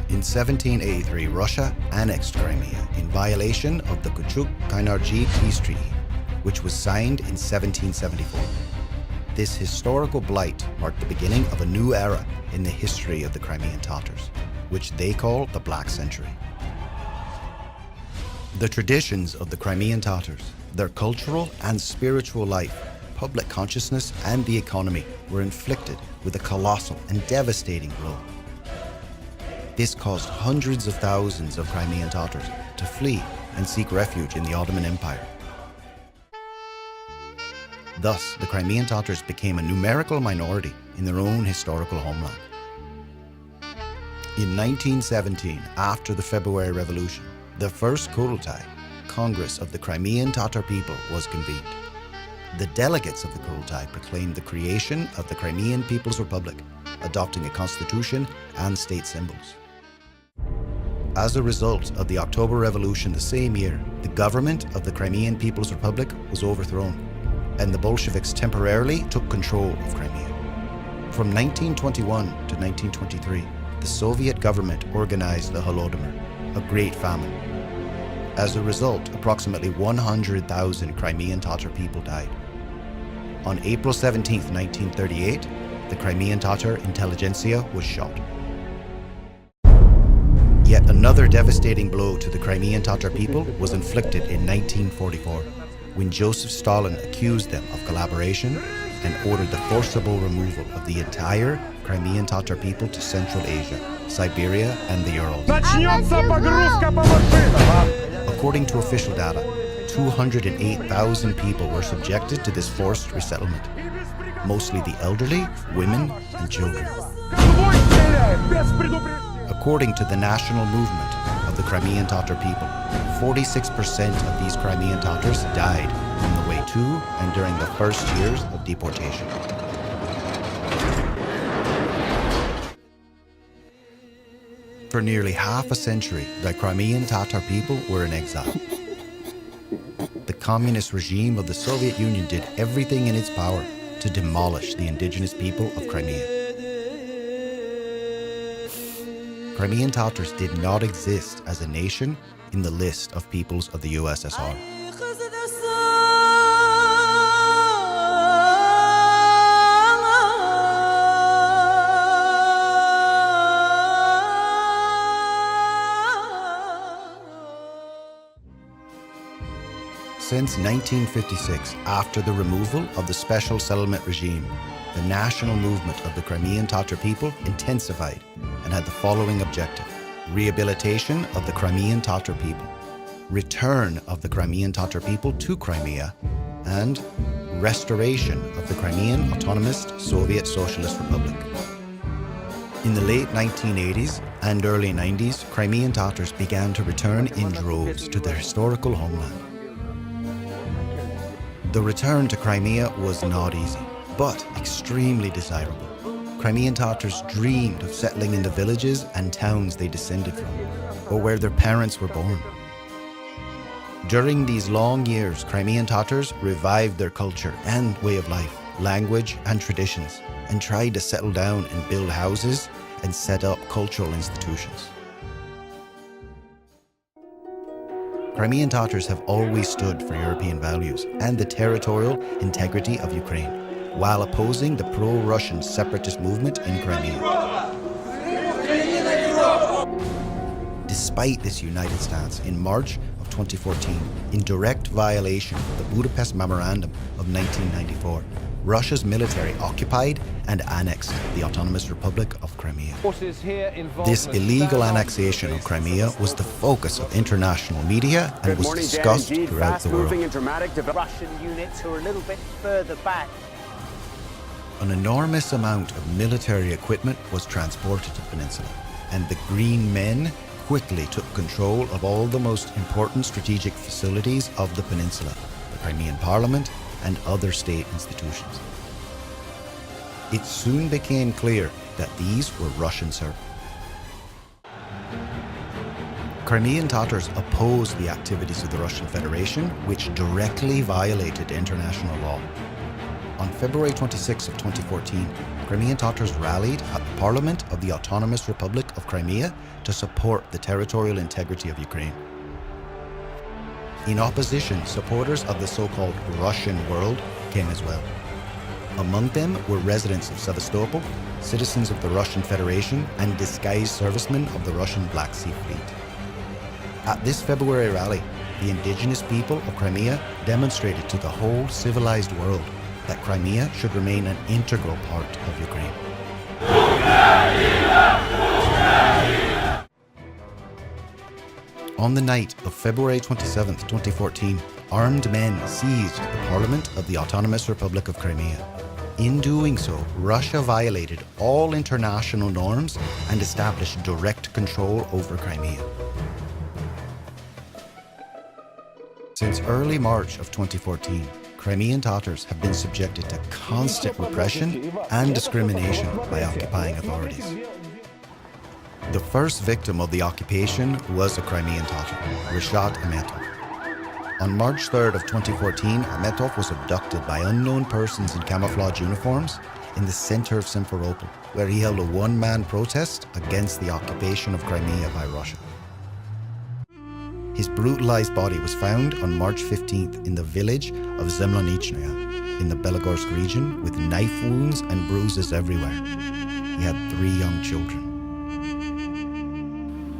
In 1783, Russia annexed Crimea in violation of the Küçük-Kaynarca Peace Treaty, which was signed in 1774. This historical blight marked the beginning of a new era in the history of the Crimean Tatars, which they call the Black Century. The traditions of the Crimean Tatars, their cultural and spiritual life, public consciousness, and the economy were inflicted with a colossal and devastating blow. This caused hundreds of thousands of Crimean Tatars to flee and seek refuge in the Ottoman Empire. Thus, the Crimean Tatars became a numerical minority in their own historical homeland. In 1917, after the February Revolution, the first Kurultai, Congress of the Crimean Tatar people, was convened. The delegates of the Kurultai proclaimed the creation of the Crimean People's Republic, adopting a constitution and state symbols. As a result of the October Revolution the same year, the government of the Crimean People's Republic was overthrown, and the Bolsheviks temporarily took control of Crimea. From 1921 to 1923, the Soviet government organized the Holodomor, a great famine. As a result, approximately 100,000 Crimean Tatar people died. On April 17, 1938, the Crimean Tatar intelligentsia was shot. Yet another devastating blow to the Crimean Tatar people was inflicted in 1944, when Joseph Stalin accused them of collaboration and ordered the forcible removal of the entire Crimean Tatar people to Central Asia, Siberia, and the Urals. According to official data, 208,000 people were subjected to this forced resettlement, mostly the elderly, women, and children. According to the national movement of the Crimean Tatar people, 46% of these Crimean Tatars died on the way to and during the first years of deportation. For nearly half a century, the Crimean Tatar people were in exile. The communist regime of the Soviet Union did everything in its power to demolish the indigenous people of Crimea. Crimean Tatars did not exist as a nation in the list of peoples of the USSR. Since 1956, after the removal of the special settlement regime, the national movement of the Crimean Tatar people intensified and had the following objective: rehabilitation of the Crimean Tatar people, return of the Crimean Tatar people to Crimea, and restoration of the Crimean Autonomous Soviet Socialist Republic. In the late 1980s and early 90s, Crimean Tatars began to return in droves to their historical homeland. The return to Crimea was not easy, but extremely desirable. Crimean Tatars dreamed of settling in the villages and towns they descended from, or where their parents were born. During these long years, Crimean Tatars revived their culture and way of life, language and traditions, and tried to settle down and build houses and set up cultural institutions. Crimean Tatars have always stood for European values and the territorial integrity of Ukraine, while opposing the pro-Russian separatist movement in Crimea. Despite this united stance, in March of 2014, in direct violation of the Budapest Memorandum of 1994, Russia's military occupied and annexed the Autonomous Republic of Crimea. This illegal annexation of Crimea was the focus of international media and was discussed throughout the world. Russian units who are a little bit further back. An enormous amount of military equipment was transported to the peninsula, and the Green Men quickly took control of all the most important strategic facilities of the peninsula, the Crimean Parliament and other state institutions. It soon became clear that these were Russian servants. Crimean Tatars opposed the activities of the Russian Federation, which directly violated international law. On February 26 of 2014, Crimean Tatars rallied at the Parliament of the Autonomous Republic of Crimea to support the territorial integrity of Ukraine. In opposition, supporters of the so-called Russian world came as well. Among them were residents of Sevastopol, citizens of the Russian Federation, and disguised servicemen of the Russian Black Sea Fleet. At this February rally, the indigenous people of Crimea demonstrated to the whole civilized world that Crimea should remain an integral part of Ukraine. On the night of February 27, 2014, armed men seized the Parliament of the Autonomous Republic of Crimea. In doing so, Russia violated all international norms and established direct control over Crimea. Since early March of 2014, Crimean Tatars have been subjected to constant repression and discrimination by occupying authorities. The first victim of the occupation was a Crimean Tatar, Rishad Ametov. On March 3rd of 2014, Ametov was abducted by unknown persons in camouflage uniforms in the center of Simferopol, where he held a one-man protest against the occupation of Crimea by Russia. His brutalized body was found on March 15th in the village of Zemlonichnoye in the Belogorsk region with knife wounds and bruises everywhere. He had 3 young children.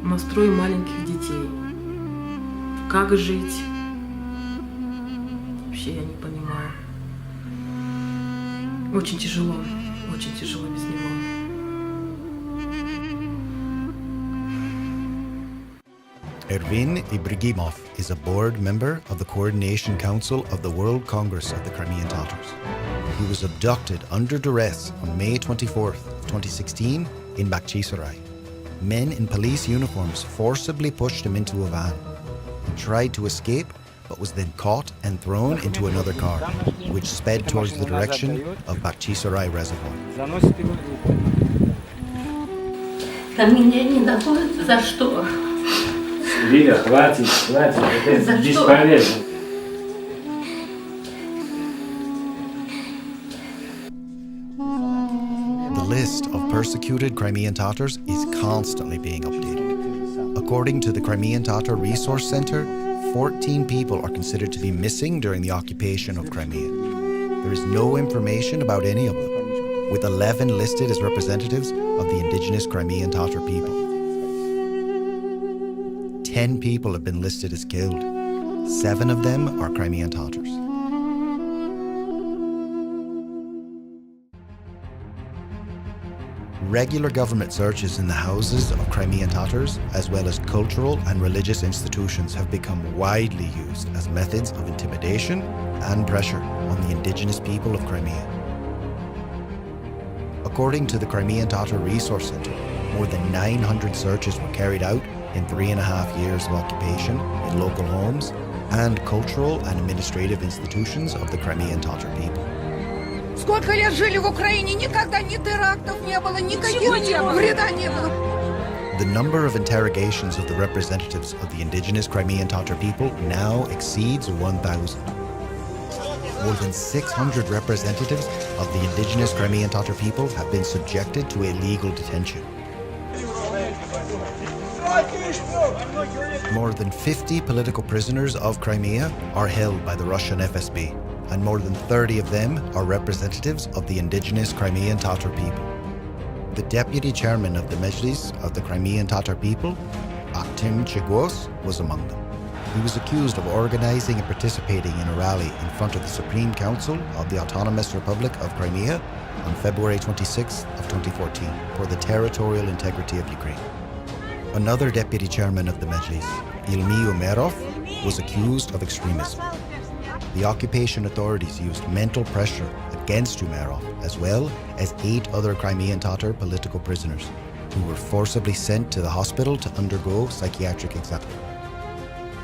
Настрой маленьких детей. Как жить? Вообще я не понимаю. Очень тяжело без него. Ervin Ibragimov is a board member of the Coordination Council of the World Congress of the Crimean Tatars. He was abducted under duress on May 24th, 2016 in Bakhchisarai. Men in police uniforms forcibly pushed him into a van. He tried to escape, but was then caught and thrown into another car, which sped towards the direction of Bakhchisarai Reservoir. За что? Лиля, хватит, это бесполезно. The list of persecuted Crimean Tatars is constantly being updated. According to the Crimean Tatar Resource Center, 14 people are considered to be missing during the occupation of Crimea. There is no information about any of them, with 11 listed as representatives of the indigenous Crimean Tatar people. 10 people have been listed as killed. 7 of them are Crimean Tatars. Regular government searches in the houses of Crimean Tatars, as well as cultural and religious institutions, have become widely used as methods of intimidation and pressure on the indigenous people of Crimea. According to the Crimean Tatar Resource Center, more than 900 searches were carried out in 3.5 years of occupation in local homes and cultural and administrative institutions of the Crimean Tatar people. Сколько лет жили в Украине, никогда ни терактов не было, никаких вреда не было. The number of interrogations of the representatives of the indigenous Crimean Tatar people now exceeds 1,000. More than 600 representatives of the indigenous Crimean Tatar people have been subjected to illegal detention. More than 50 political prisoners of Crimea are held by the Russian FSB, and more than 30 of them are representatives of the indigenous Crimean Tatar people. The deputy chairman of the Mejlis of the Crimean Tatar people, Aktim Chigos, was among them. He was accused of organizing and participating in a rally in front of the Supreme Council of the Autonomous Republic of Crimea on February 26 of 2014 for the territorial integrity of Ukraine. Another deputy chairman of the Mejlis, Ilmi Umerov, was accused of extremism. The occupation authorities used mental pressure against Umerov, as well as 8 other Crimean Tatar political prisoners, who were forcibly sent to the hospital to undergo psychiatric exam.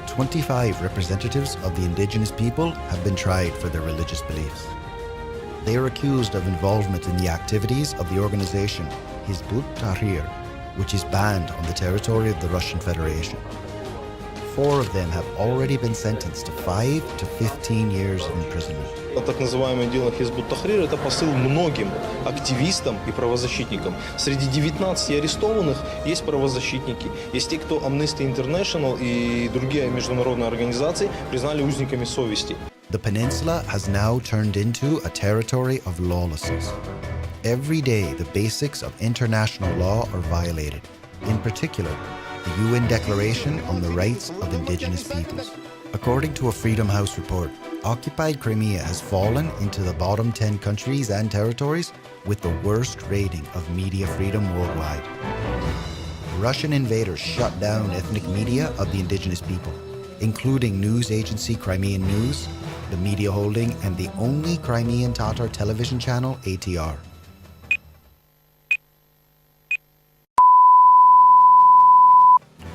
25 representatives of the indigenous people have been tried for their religious beliefs. They are accused of involvement in the activities of the organization Hizb ut-Tahrir, which is banned on the territory of the Russian Federation. 4 of them have already been sentenced to 5 to 15 years of imprisonment. Так называемое дело Хизб ут-Тахрир – это посыл многим активистам и правозащитникам. Среди 19 арестованных есть правозащитники. Есть те, кто Amnesty International и другие международные организации признали узниками совести. The peninsula has now turned into a territory of lawlessness. Every day, the basics of international law are violated. In particular, the UN Declaration on the Rights of Indigenous Peoples. According to a Freedom House report, occupied Crimea has fallen into the bottom 10 countries and territories with the worst rating of media freedom worldwide. Russian invaders shut down ethnic media of the indigenous people, including news agency Crimean News, the media holding, and the only Crimean Tatar television channel, ATR.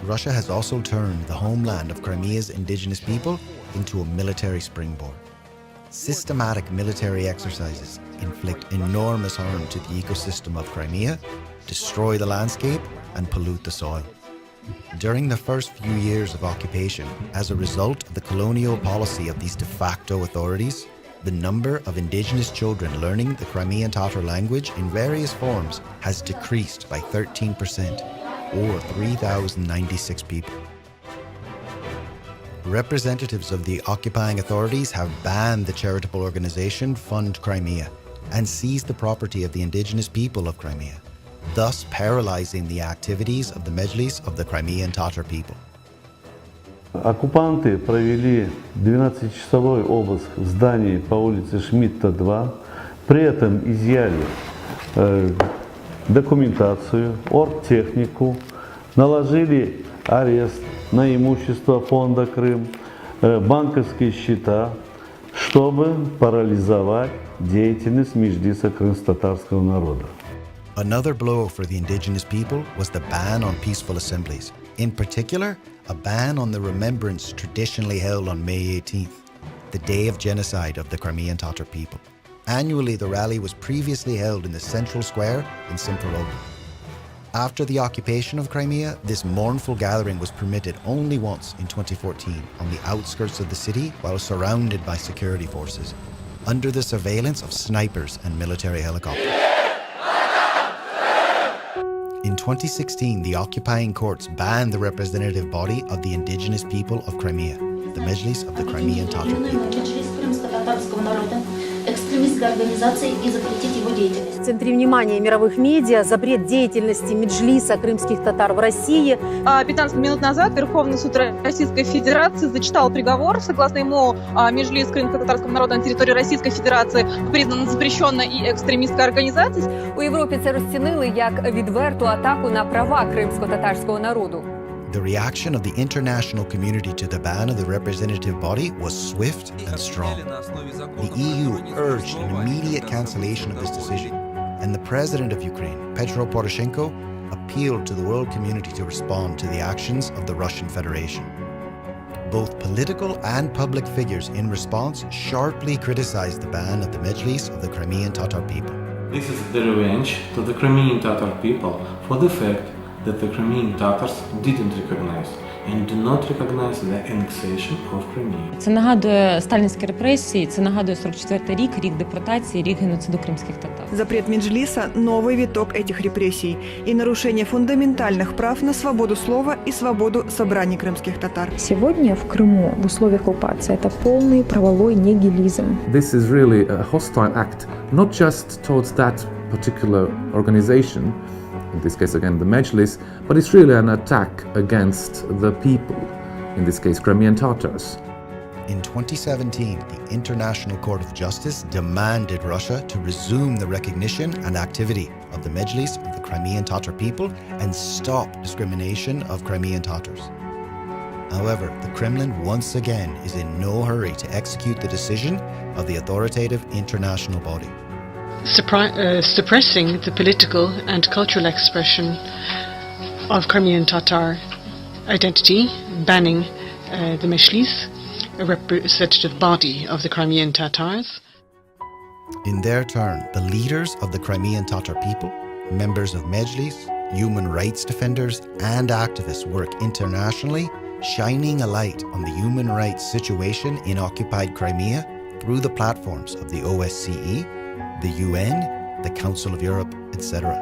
Russia has also turned the homeland of Crimea's indigenous people into a military springboard. Systematic military exercises inflict enormous harm to the ecosystem of Crimea, destroy the landscape, and pollute the soil. During the first few years of occupation, as a result of the colonial policy of these de facto authorities, the number of indigenous children learning the Crimean Tatar language in various forms has decreased by 13%, or 3,096 people. Representatives of the occupying authorities have banned the charitable organization Fund Crimea and seized the property of the indigenous people of Crimea, thus paralyzing the activities of the Mejlis of the Crimean Tatar people. Оккупанты провели 12-часовой обыск в здании по улице Шмидта, 2. При этом изъяли документацию, оргтехнику, наложили арест на имущество фонда Крым, банковские счета, чтобы парализовать деятельность Меджлиса крымско-татарского народа. Another blow for the indigenous people was the ban on peaceful assemblies. In particular, a ban on the remembrance traditionally held on May 18th, the day of genocide of the Crimean Tatar people. Annually, the rally was previously held in the central square in Simferopol. After the occupation of Crimea, this mournful gathering was permitted only once in 2014 on the outskirts of the city while surrounded by security forces, under the surveillance of snipers and military helicopters. In 2016, the occupying courts banned the representative body of the indigenous people of Crimea, the Mejlis of the Crimean Tatar people. экстремистской организацией и запретить его деятельность. В центре внимания мировых медиа запрет деятельности меджлиса крымских татар в России. 15 минут назад Верховный суд Российской Федерации зачитал приговор. Согласно ему, меджлис Крымско-татарского народа на территории Российской Федерации признан запрещенной и экстремистской организацией. У Європі це розцінили як відверту атаку на права кримсько-татарського народу. The reaction of the international community to the ban of the representative body was swift and strong. The EU urged an immediate cancellation of this decision, and the president of Ukraine, Petro Poroshenko, appealed to the world community to respond to the actions of the Russian Federation. Both political and public figures in response sharply criticized the ban of the Mejlis of the Crimean Tatar people. This is the revenge to the Crimean Tatar people for the fact that the Crimean Tatars didn't recognize and do not recognize the annexation of Crimea. Це нагадує сталінські репресії, це нагадує 44-й рік, рік депортації, рік геноциду кримських татар. Запрет Меджлиса – новый виток этих репрессий и нарушение фундаментальных прав на свободу слова и свободу собраний крымских татар. Сегодня в Крыму в условиях оккупации это полный правовой нигилизм. This is really a hostile act, not just towards that particular organization, in this case again the Mejlis, but it's really an attack against the people, in this case Crimean Tatars. In 2017, the International Court of Justice demanded Russia to resume the recognition and activity of the Mejlis of the Crimean Tatar people and stop discrimination of Crimean Tatars. However, the Kremlin once again is in no hurry to execute the decision of the authoritative international body. Suppressing the political and cultural expression of Crimean Tatar identity, banning the Mejlis, a representative body of the Crimean Tatars. In their turn, the leaders of the Crimean Tatar people, members of Mejlis, human rights defenders, and activists work internationally, shining a light on the human rights situation in occupied Crimea through the platforms of the OSCE, the UN, the Council of Europe, etc.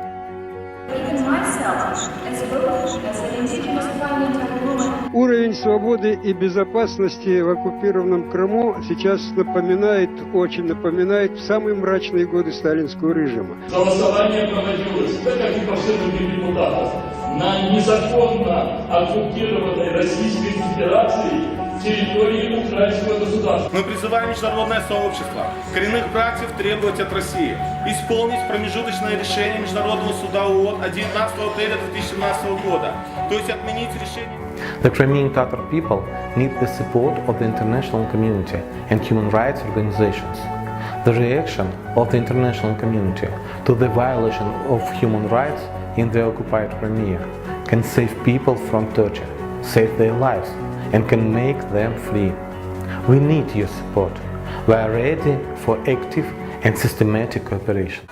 Even myself, as an indigenous Ukrainian woman. Уровень свободы и безопасности в оккупированном Крыму сейчас очень напоминает самые мрачные годы сталинского режима. Голосование проводилось, так как и по всем другим депутатам, на незаконно оккупированной Российской Федерацией территории украинского государства. Мы призываем международное сообщество, коренных братьев требовать от России исполнить промежуточное решение Международного суда ООН от 19 апреля 2017 года, то есть отменить решение. The Crimean Tatar people need the support of the international community and human rights organizations. The reaction of the international community to the violation of human rights in the occupied Crimea can save people from torture, save their lives, and can make them free. We need your support. We are ready for active and systematic cooperation.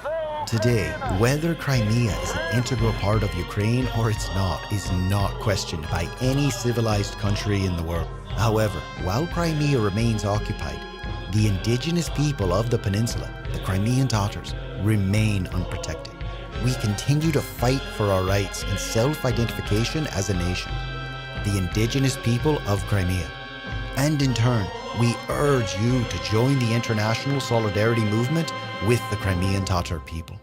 Today, whether Crimea is an integral part of Ukraine or it's not is not questioned by any civilized country in the world. However, while Crimea remains occupied, the indigenous people of the peninsula, the Crimean Tatars, remain unprotected. We continue to fight for our rights and self-identification as a nation, the indigenous people of Crimea. And in turn, we urge you to join the international solidarity movement with the Crimean Tatar people.